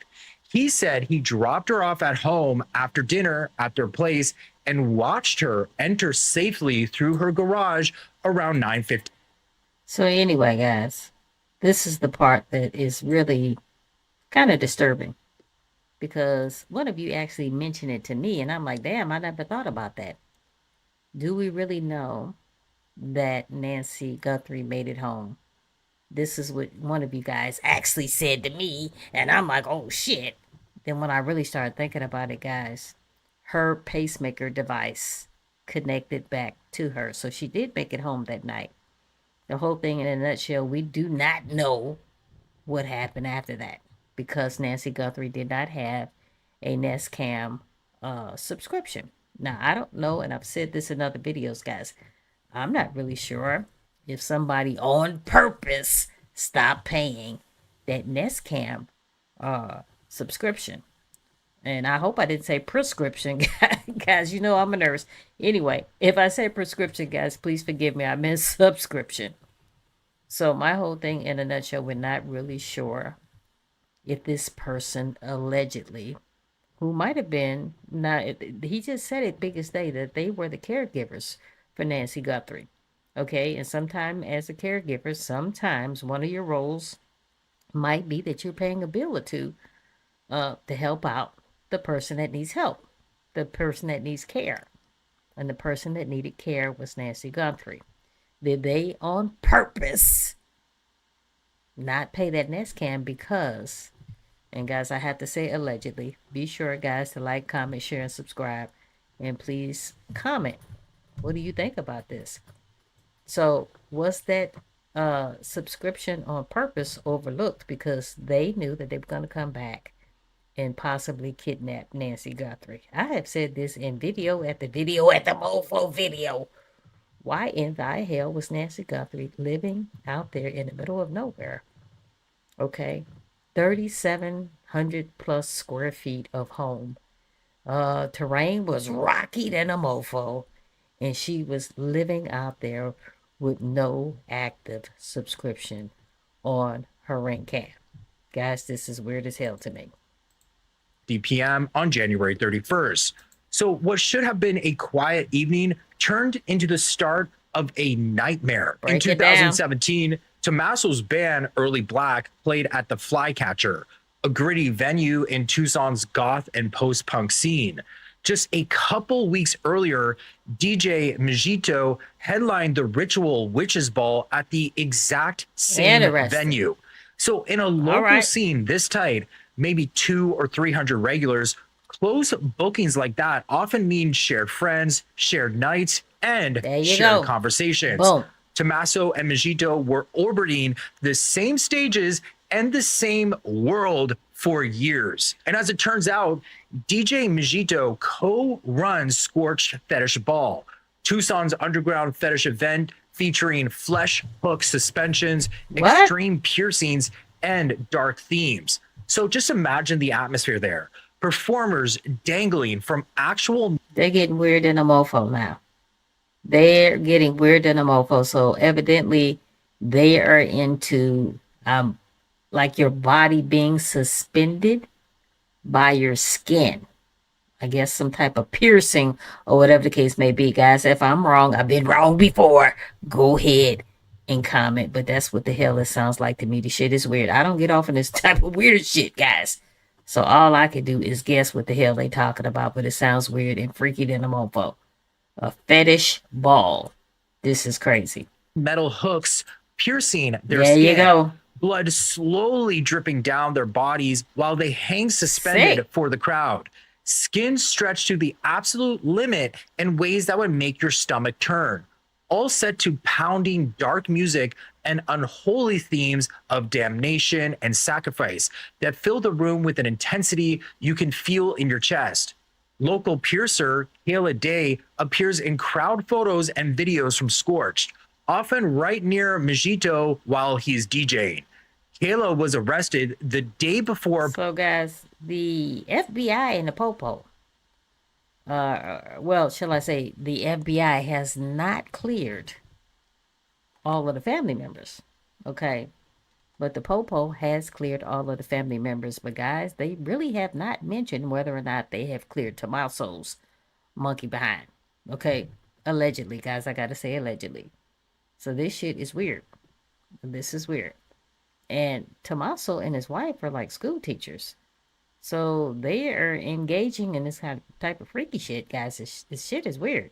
He said he dropped her off at home after dinner at their place and watched her enter safely through her garage around 9:50. So anyway, guys, this is the part that is really kind of disturbing, because one of you actually mentioned it to me, and I'm like, damn, I never thought about that. Do we really know that Nancy Guthrie made it home? This is what one of you guys actually said to me, and I'm like, oh shit. Then when I really started thinking about it, guys, her pacemaker device connected back to her. So she did make it home that night. The whole thing in a nutshell, we do not know what happened after that, because Nancy Guthrie did not have a Nest Cam subscription. Now, I don't know, and I've said this in other videos, guys. I'm not really sure if somebody on purpose stopped paying that Nest Cam subscription. And I hope I didn't say prescription, guys. You know I'm a nurse. Anyway, if I say prescription, guys, please forgive me. I meant subscription. So my whole thing in a nutshell, we're not really sure if this person allegedly, who might have been, he just said it biggest day that they were the caregivers for Nancy Guthrie. Okay, and sometimes as a caregiver, sometimes one of your roles might be that you're paying a bill or two to help out the person that needs help, the person that needs care. And the person that needed care was Nancy Guthrie. Did they on purpose not pay that NESCAN because, and guys, I have to say allegedly, be sure, guys, to like, comment, share, and subscribe. And please comment. What do you think about this? So was that subscription on purpose overlooked because they knew that they were going to come back and possibly kidnap Nancy Guthrie? I have said this in video at the mofo video. Why in thy hell was Nancy Guthrie living out there in the middle of nowhere? Okay, 3,700 plus square feet of home. Terrain was rocky than a mofo, and she was living out there with no active subscription on her rent cap. Guys, this is weird as hell to me. p.m. on January 31st. So what should have been a quiet evening turned into the start of a nightmare. In 2017, Tommaso's band Early Black played at the Flycatcher, a gritty venue in Tucson's goth and post-punk scene. Just a couple weeks earlier, DJ Mojito headlined the Ritual Witches Ball at the exact same venue. So in a local scene this tight, maybe 200 or 300 regulars, close bookings like that often mean shared friends, shared nights, and shared conversations. Boom. Tommaso and Mojito were orbiting the same stages and the same world for years. And as it turns out, DJ Mojito co-runs Scorched Fetish Ball, Tucson's underground fetish event featuring flesh hook suspensions, extreme piercings, and dark themes. So just imagine the atmosphere there. Performers dangling from actual... They're getting weird in a mofo now. They're getting weird in a mofo. So evidently they are into like your body being suspended by your skin. I guess some type of piercing or whatever the case may be. Guys, if I'm wrong, I've been wrong before. Go ahead and comment. But that's what the hell it sounds like to me. The shit is weird. I don't get off on this type of weird shit, guys. So all I can do is guess what the hell they talking about. But it sounds weird and freaky than a mofo. A fetish ball. This is crazy. Metal hooks piercing their skin. There you go. Blood slowly dripping down their bodies while they hang suspended for the crowd. Skin stretched to the absolute limit in ways that would make your stomach turn. All set to pounding dark music and unholy themes of damnation and sacrifice that fill the room with an intensity you can feel in your chest. Local piercer Kayla Day appears in crowd photos and videos from Scorched, often right near Mojito while he's DJing. Kayla was arrested the day before. So, guys, the FBI and the Popo, well, shall I say, the FBI has not cleared all of the family members, okay? But the Popo has cleared all of the family members. But, guys, they really have not mentioned whether or not they have cleared Tommaso's monkey behind, okay? Allegedly, guys, I gotta say allegedly. So this shit is weird. This is weird. And Tommaso and his wife are like school teachers. So they are engaging in this kind of type of freaky shit, guys. This shit is weird.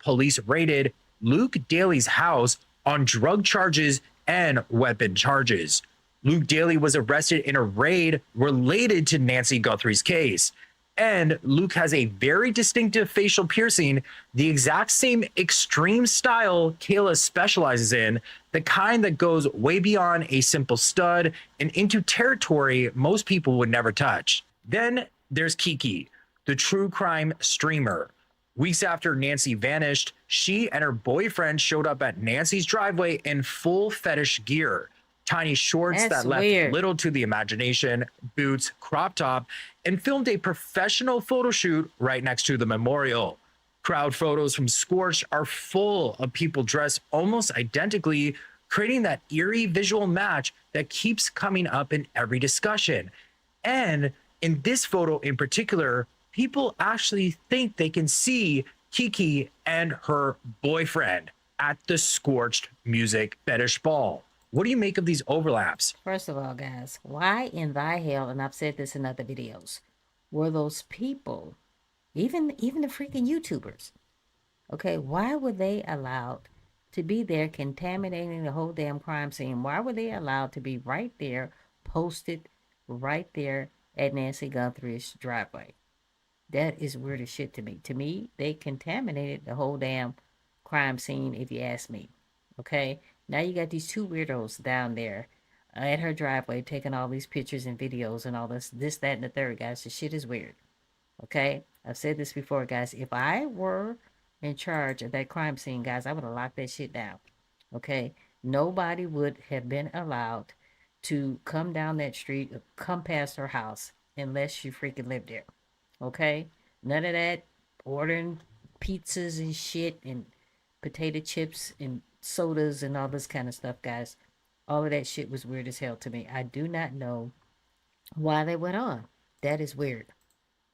Police raided Luke Daly's house on drug charges and weapon charges. Luke Daly was arrested in a raid related to Nancy Guthrie's case. And Luke has a very distinctive facial piercing, the exact same extreme style Kayla specializes in, the kind that goes way beyond a simple stud and into territory most people would never touch. Then there's Kiki, the true crime streamer. Weeks after Nancy vanished, she and her boyfriend showed up at Nancy's driveway in full fetish gear. tiny shorts That's that left weird. little to the imagination, boots, crop top, and filmed a professional photo shoot right next to the memorial. Crowd photos from Scorched are full of people dressed almost identically, creating that eerie visual match that keeps coming up in every discussion. And in this photo in particular, people actually think they can see Kiki and her boyfriend at the Scorched Music Fetish Ball. What do you make of these overlaps? First of all, guys, why in thy hell, and I've said this in other videos, were those people, even the freaking YouTubers, okay, why were they allowed to be there contaminating the whole damn crime scene? Why were they allowed to be right there, posted right there at Nancy Guthrie's driveway? That is weird as shit to me. To me, they contaminated the whole damn crime scene, if you ask me. Okay? Now you got these two weirdos down there at her driveway taking all these pictures and videos and all this, that, and the third, guys. The shit is weird. Okay? I've said this before, guys. If I were in charge of that crime scene, guys, I would have locked that shit down. Okay? Nobody would have been allowed to come down that street, come past her house, unless you freaking lived there. Okay? None of that ordering pizzas and shit and potato chips and sodas and all this kind of stuff, guys. All of that shit was weird as hell to me. I do not know why they went on. That is weird.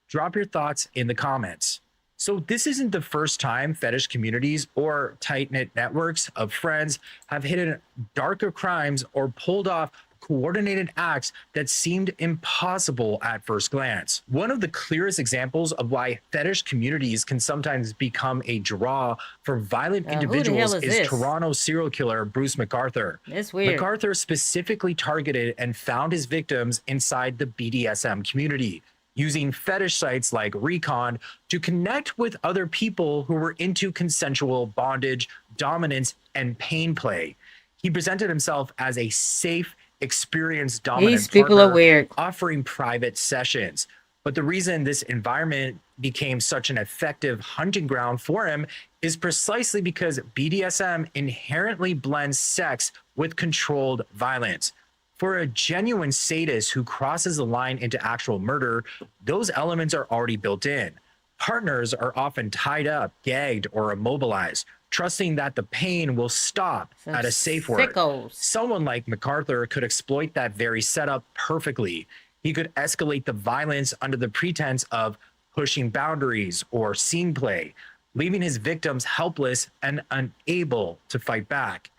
Drop your thoughts in the comments. So this isn't the first time fetish communities or tight-knit networks of friends have hidden darker crimes or pulled off coordinated acts that seemed impossible at first glance. One of the clearest examples of why fetish communities can sometimes become a draw for violent individuals is Toronto serial killer Bruce McArthur. That's weird. McArthur specifically targeted and found his victims inside the BDSM community, using fetish sites like Recon to connect with other people who were into consensual bondage, dominance, and pain play. He presented himself as a safe, experienced dominant These people partner, are weird, offering private sessions. But the reason this environment became such an effective hunting ground for him is precisely because BDSM inherently blends sex with controlled violence. For a genuine sadist who crosses the line into actual murder, those elements are already built in. Partners are often tied up, gagged, or immobilized, trusting that the pain will stop at a safe word. Someone like McArthur could exploit that very setup perfectly. He could escalate the violence under the pretense of pushing boundaries or scene play, leaving his victims helpless and unable to fight back.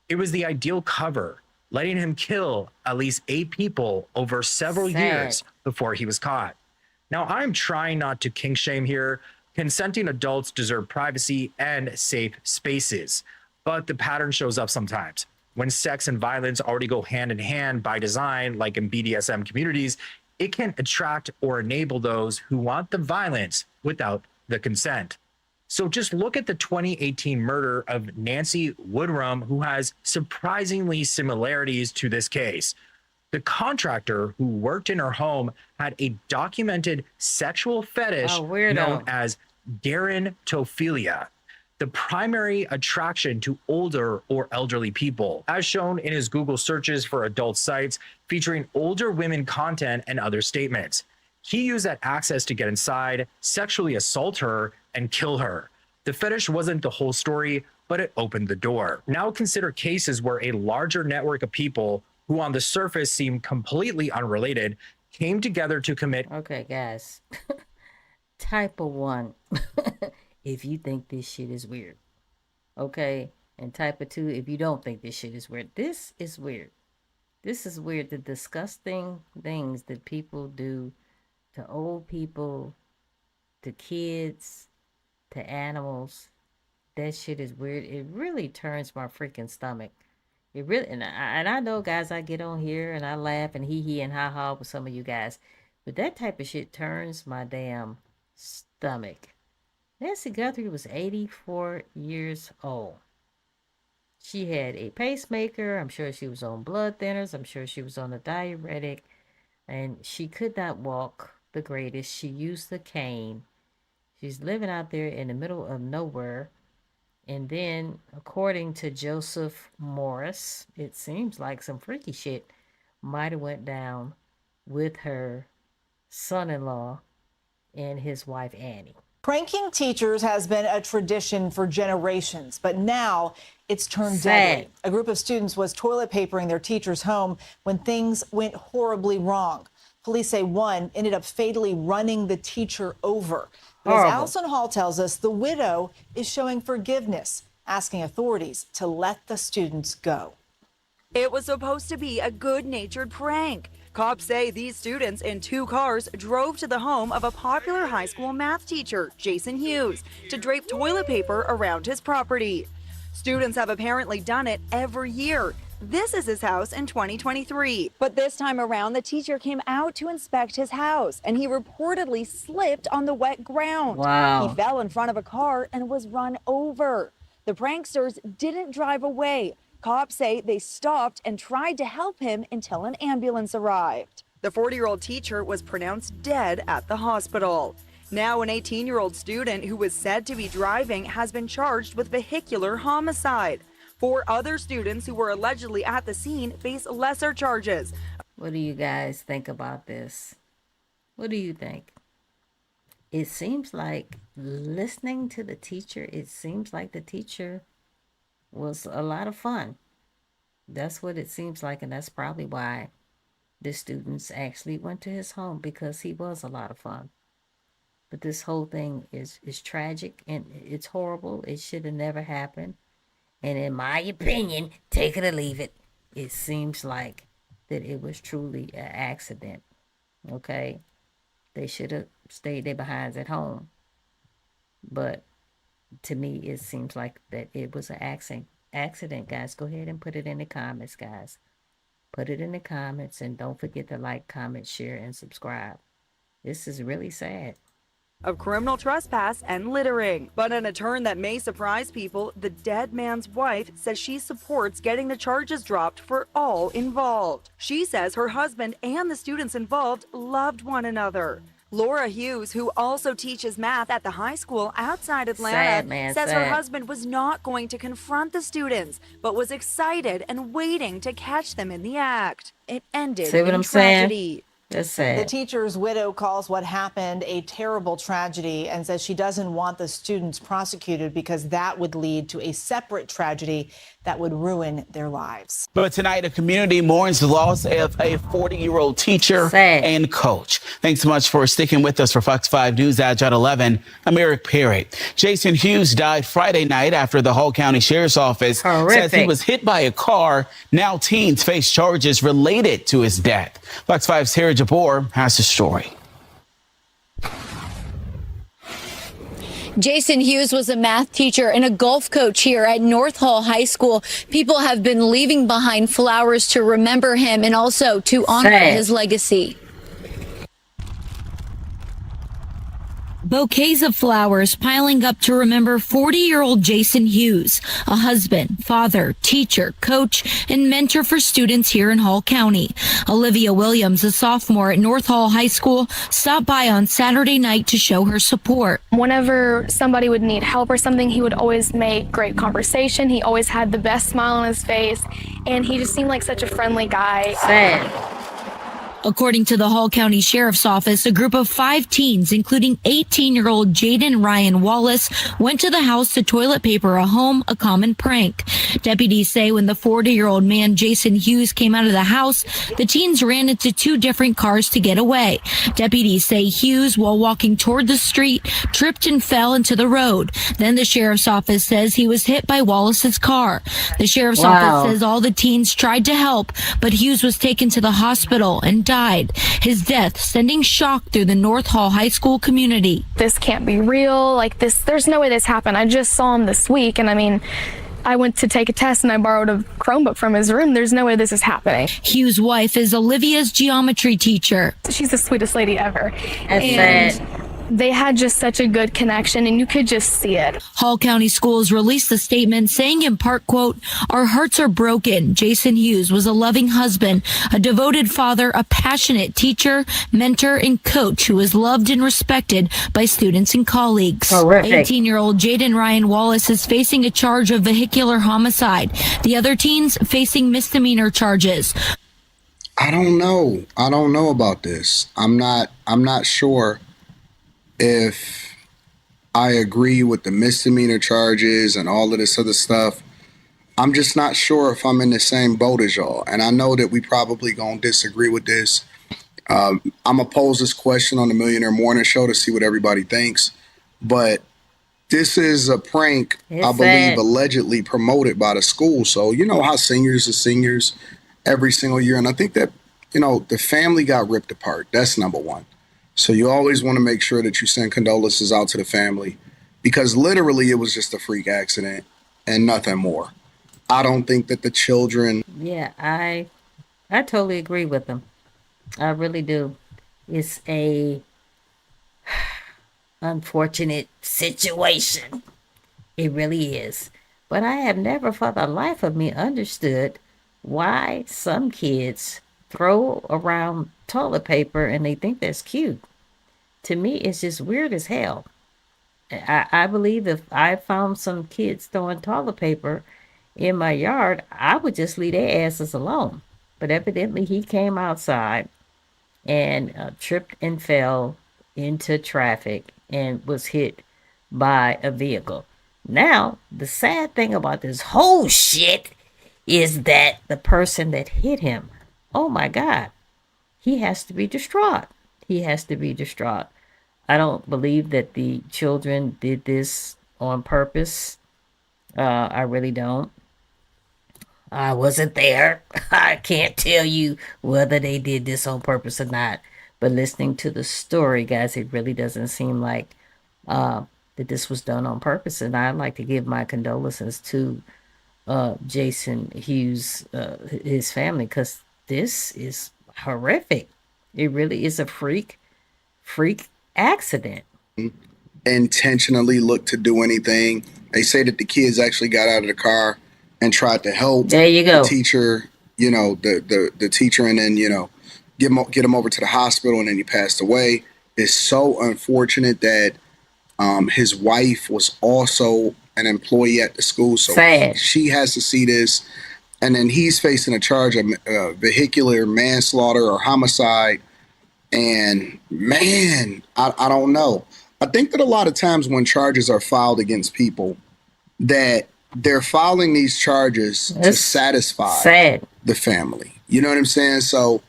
It was the ideal cover, letting him kill at least 8 people over several years before he was caught. Now, I'm trying not to kink shame here. Consenting adults deserve privacy and safe spaces, but the pattern shows up sometimes. When sex and violence already go hand in hand by design, like in BDSM communities, it can attract or enable those who want the violence without the consent. So just look at the 2018 murder of Nancy Woodrum, who has surprisingly similarities to this case. The contractor who worked in her home had a documented sexual fetish known as gerontophilia, the primary attraction to older or elderly people, as shown in his Google searches for adult sites featuring older women content and other statements. He used that access to get inside, sexually assault her, and kill her. The fetish wasn't the whole story, but it opened the door. Now consider cases where a larger network of people who on the surface seem completely unrelated came together to commit. Okay, guys. Type of 1 if you think this shit is weird. Okay? And type of 2 if you don't think this shit is weird. This is weird. This is weird. The disgusting things that people do to old people, to kids, to animals. That shit is weird. It really turns my freaking stomach. It really, and I know, guys, I get on here and I laugh and hee and ha ha with some of you guys, but that type of shit turns my damn stomach. Nancy Guthrie was 84 years old. She had a pacemaker. I'm sure she was on blood thinners. I'm sure she was on a diuretic, and she could not walk the greatest. She used the cane. She's living out there in the middle of nowhere, And then, according to Joseph Morris, it seems like some freaky shit might have went down with her son-in-law and his wife, Annie. Pranking teachers has been a tradition for generations, but now it's turned deadly. A group of students was toilet papering their teacher's home when things went horribly wrong. Police say one ended up fatally running the teacher over. But as Allison Hall tells us, the widow is showing forgiveness, asking authorities to let the students go. It was supposed to be a good-natured prank. Cops say these students in 2 cars drove to the home of a popular high school math teacher, Jason Hughes, to drape toilet paper around his property. Students have apparently done it every year. This is his house in 2023. But this time around, the teacher came out to inspect his house, and he reportedly slipped on the wet ground. Wow. He fell in front of a car and was run over. The pranksters didn't drive away. Cops say they stopped and tried to help him until an ambulance arrived. The 40-year-old teacher was pronounced dead at the hospital. Now an 18-year-old student who was said to be driving has been charged with vehicular homicide. 4 other students who were allegedly at the scene face lesser charges. What do you guys think about this? What do you think? It seems like, listening to the teacher, it seems like the teacher was a lot of fun. That's what it seems like, and that's probably why the students actually went to his home, because he was a lot of fun. But this whole thing is tragic and it's horrible. It should have never happened. And in my opinion, take it or leave it, it seems like that it was truly an accident. Okay? They should have stayed their behinds at home. But to me, it seems like that it was an accident, guys. Go ahead and put it in the comments, guys. Put it in the comments, and don't forget to like, comment, share, and subscribe. This is really sad. Of criminal trespass and littering. But in a turn that may surprise people, the dead man's wife says she supports getting the charges dropped for all involved. She says her husband and the students involved loved one another. Laura Hughes, who also teaches math at the high school outside Atlanta, says her husband was not going to confront the students, but was excited and waiting to catch them in the act. It ended in tragedy. That's sad. The teacher's widow calls what happened a terrible tragedy and says she doesn't want the students prosecuted because that would lead to a separate tragedy that would ruin their lives. But tonight, a community mourns the loss of a 40-year-old teacher and coach. Thanks so much for sticking with us for Fox 5 News at 11. I'm Eric Perry. Jason Hughes died Friday night after the Hall County Sheriff's Office says he was hit by a car. Now teens face charges related to his death. Fox 5's Sarah Jabor has the story. Jason Hughes was a math teacher and a golf coach here at North Hall High School. People have been leaving behind flowers to remember him and also to honor his legacy. Bouquets of flowers piling up to remember 40-year-old Jason Hughes, a husband, father, teacher, coach, and mentor for students here in Hall County. Olivia Williams, a sophomore at North Hall High School, stopped by on Saturday night to show her support. Whenever somebody would need help or something, he would always make great conversation. He always had the best smile on his face, and he just seemed like such a friendly guy. According to the Hall County Sheriff's Office, a group of 5 teens, including 18-year-old Jaden Ryan Wallace, went to the house to toilet paper a home, a common prank. Deputies say when the 40-year-old man, Jason Hughes, came out of the house, the teens ran into 2 different cars to get away. Deputies say Hughes, while walking toward the street, tripped and fell into the road. Then the Sheriff's Office says he was hit by Wallace's car. The Sheriff's Office says all the teens tried to help, but Hughes was taken to the hospital and died. His death sending shock through the North Hall High School community. This can't be real. Like this, there's no way this happened. I just saw him this week, and I mean, I went to take a test and I borrowed a Chromebook from his room. There's no way this is happening. Hughes' wife is Olivia's geometry teacher. She's the sweetest lady ever. And they had just such a good connection, and you could just see it. Hall County Schools released a statement saying in part, quote, "Our hearts are broken. Jason Hughes was a loving husband, a devoted father, a passionate teacher, mentor, and coach who was loved and respected by students and colleagues." 18-year-old Jaden Ryan Wallace is facing a charge of vehicular homicide. The other teens facing misdemeanor charges. I don't know. I don't know about this. I'm not sure if I agree with the misdemeanor charges and all of this other stuff. I'm just not sure if I'm in the same boat as y'all. And I know that we probably gonna disagree with this. I'm gonna pose this question on the Millionaire Morning Show to see what everybody thinks. But this is a prank, I believe, allegedly promoted by the school. So you know how seniors are seniors every single year. And I think that, you know, the family got ripped apart. That's number one. So you always want to make sure that you send condolences out to the family, because literally it was just a freak accident and nothing more. I don't think that the children. Yeah, I totally agree with them. I really do. It's a unfortunate situation. It really is. But I have never for the life of me understood why some kids throw around toilet paper and they think that's cute. To me, it's just weird as hell. I believe if I found some kids throwing toilet paper in my yard, I would just leave their asses alone. But evidently he came outside and tripped and fell into traffic and was hit by a vehicle. Now, the sad thing about this whole shit is that the person that hit him, oh my God, he has to be distraught. He has to be distraught. I don't believe that the children did this on purpose. I really don't. I wasn't there. I can't tell you whether they did this on purpose or not. But listening to the story, guys, it really doesn't seem like that this was done on purpose. And I'd like to give my condolences to Jason Hughes, his family, because this is horrific. It really is a freak accident. Intentionally look to do anything. They say that the kids actually got out of the car and tried to help. There you go. The teacher, you know, the teacher, and then, you know, get him over to the hospital, and then he passed away. It's so unfortunate that his wife was also an employee at the school, so she has to see this, and then he's facing a charge of vehicular manslaughter or homicide. And man, I don't know. I think that a lot of times when charges are filed against people, that they're filing these charges to satisfy the family. You know what I'm saying? So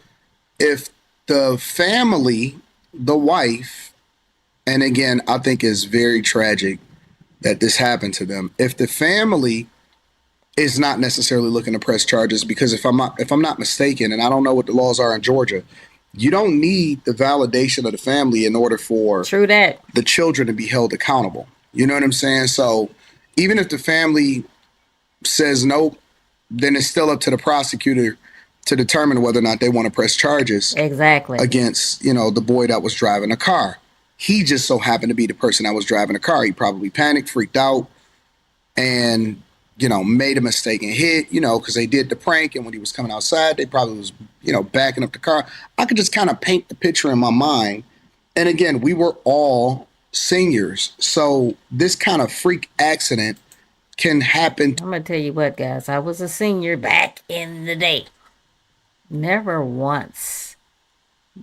if the family, the wife, and again, I think it's very tragic that this happened to them. If the family is not necessarily looking to press charges, because if I'm not mistaken, and I don't know what the laws are in Georgia, you don't need the validation of the family in order for the children to be held accountable. You know what I'm saying? So even if the family says nope, then it's still up to the prosecutor to determine whether or not they want to press charges against, you know, the boy that was driving the car. He just so happened to be the person that was driving the car. He probably panicked, freaked out, and, you know, made a mistake and hit, you know, because they did the prank, and when he was coming outside, they probably was, you know, backing up the car. I could just kind of paint the picture in my mind. And again, we were all seniors, so this kind of freak accident can happen. I'm gonna tell you what, guys, I was a senior back in the day. Never once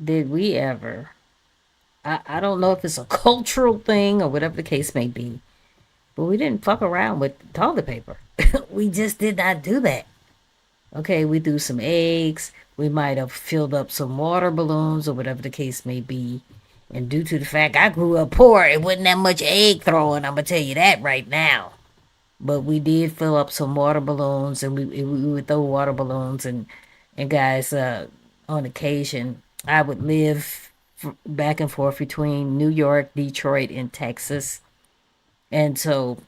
did we ever, I don't know if it's a cultural thing or whatever the case may be, but we didn't fuck around with toilet paper. We just did not do that. Okay, we threw some eggs. We might have filled up some water balloons or whatever the case may be. And due to the fact I grew up poor, it wasn't that much egg throwing. I'm going to tell you that right now. But we did fill up some water balloons, and we would throw water balloons. And guys, on occasion, I would live back and forth between New York, Detroit, and Texas. And so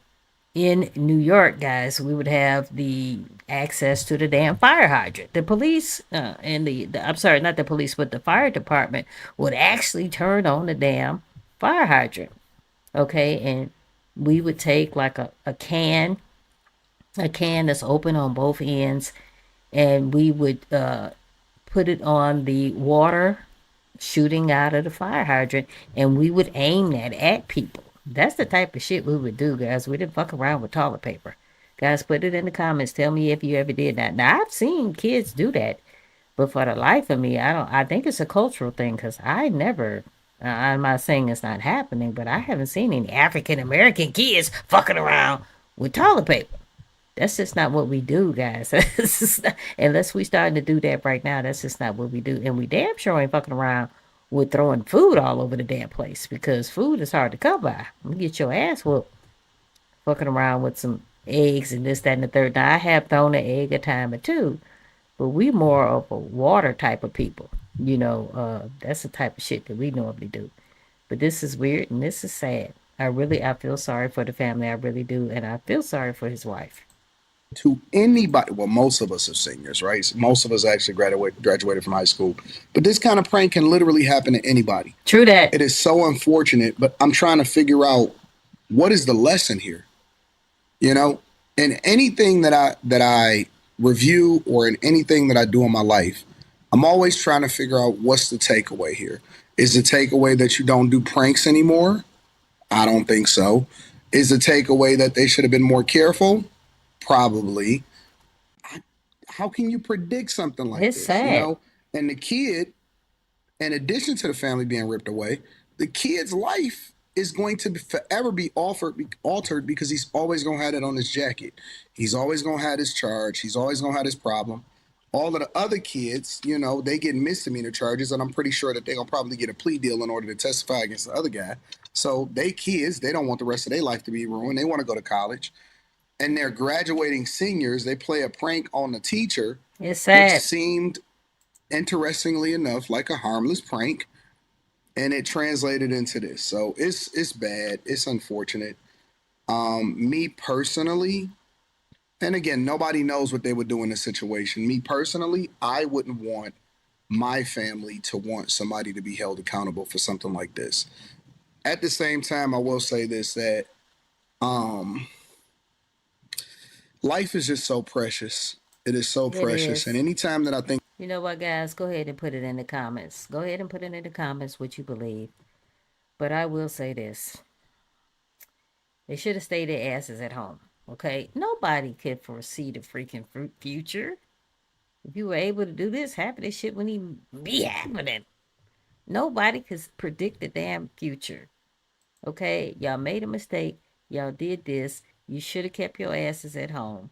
in New York, guys, we would have the access to the damn fire hydrant. The police and I'm sorry, not the police, but the fire department would actually turn on the damn fire hydrant. Okay, and we would take like a can that's open on both ends, and we would put it on the water shooting out of the fire hydrant, and we would aim that at people. That's the type of shit we would do, guys. We didn't fuck around with toilet paper. Guys, put it in the comments. Tell me if you ever did that. Now, I've seen kids do that, but for the life of me, I don't. I think it's a cultural thing because I never. I'm not saying it's not happening, but I haven't seen any African American kids fucking around with toilet paper. That's just not what we do, guys. Unless we starting to do that right now, that's just not what we do. And we damn sure ain't fucking around with throwing food all over the damn place because food is hard to come by. You get your ass whooped fucking around with some eggs and this, that, and the third. Now, I have thrown an egg a time or two, but we more of a water type of people. That's the type of shit that we normally do. But this is weird and this is sad. I feel sorry for the family. I really do. And I feel sorry for his wife. To anybody, well, most of us are seniors, right? Most of us actually graduated from high school. But this kind of prank can literally happen to anybody. True that. It is so unfortunate, but I'm trying to figure out what is the lesson here. In anything that I review or in anything that I do in my life, I'm always trying to figure out what's the takeaway here. Is the takeaway that you don't do pranks anymore? I don't think so. Is the takeaway that they should have been more careful? Probably. How can you predict something like It's this? sad. And the kid, in addition to the family being ripped away, the kid's life is going to forever be altered because he's always going to have it on his jacket. He's always going to have his charge. He's always going to have his problem. All of the other kids, they get misdemeanor charges, and I'm pretty sure that they're going to probably get a plea deal in order to testify against the other guy. So they don't want the rest of their life to be ruined. They want to go to college. And they're graduating seniors. They play a prank on the teacher. It's sad. Which seemed, interestingly enough, like a harmless prank. And it translated into this. So it's bad. It's unfortunate. Me personally, and again, nobody knows what they would do in this situation. Me personally, I wouldn't want my family to want somebody to be held accountable for something like this. At the same time, I will say this, that life is just so precious. It is so precious. And anytime that I think... You know what, guys? Go ahead and put it in the comments. Go ahead and put it in the comments what you believe. But I will say this. They should have stayed their asses at home. Okay? Nobody could foresee the freaking future. If you were able to do this, half of this shit wouldn't even be happening. Nobody could predict the damn future. Okay? Y'all made a mistake. Y'all did this. You should have kept your asses at home.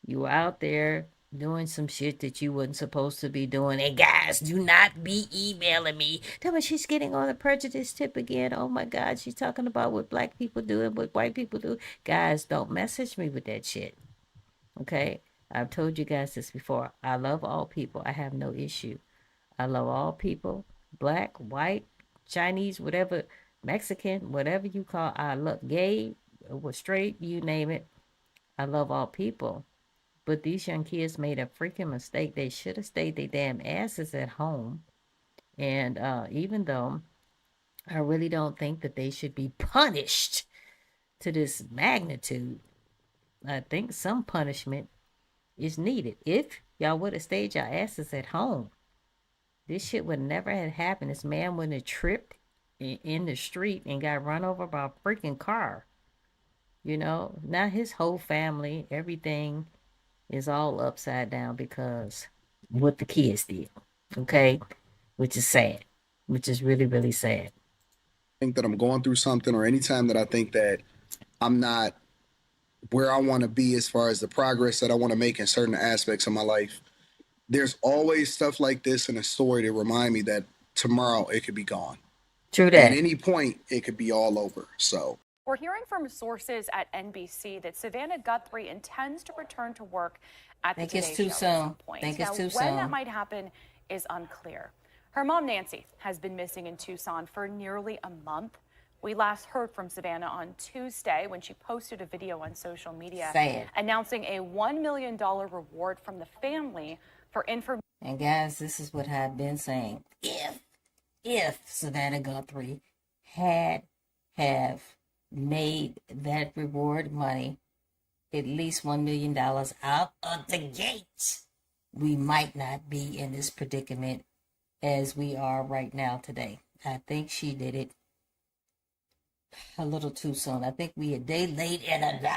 You were out there doing some shit that you wasn't supposed to be doing. And guys, do not be emailing me. Tell me she's getting on the prejudice tip again. Oh my God, she's talking about what black people do and what white people do. Guys, don't message me with that shit. Okay? I've told you guys this before. I love all people. I have no issue. I love all people. Black, white, Chinese, whatever, Mexican, whatever you call. I love gay, or straight, you name it. I love all people. But these young kids made a freaking mistake. They should have stayed their damn asses at home. And even though I really don't think that they should be punished to this magnitude, I think some punishment is needed. If y'all would have stayed your asses at home, this shit would never have happened. This man wouldn't have tripped in the street and got run over by a freaking car. Now his whole family, everything is all upside down because what the kids did. Okay? Which is sad. Which is really, really sad. I think that I'm going through something, or anytime that I think that I'm not where I want to be as far as the progress that I want to make in certain aspects of my life, there's always stuff like this in a story to remind me that tomorrow it could be gone. True that. At any point, it could be all over. So we're hearing from sources at NBC that Savannah Guthrie intends to return to work at the Today Show at some point. Now, when that might happen is unclear. Her mom, Nancy, has been missing in Tucson for nearly a month. We last heard from Savannah on Tuesday when she posted a video on social media announcing a $1 million reward from the family for information. And guys, this is what I've been saying. If Savannah Guthrie have made that reward money, at least $1 million out of the gate, we might not be in this predicament as we are right now today. I think she did it a little too soon. I think we a day late and a dollar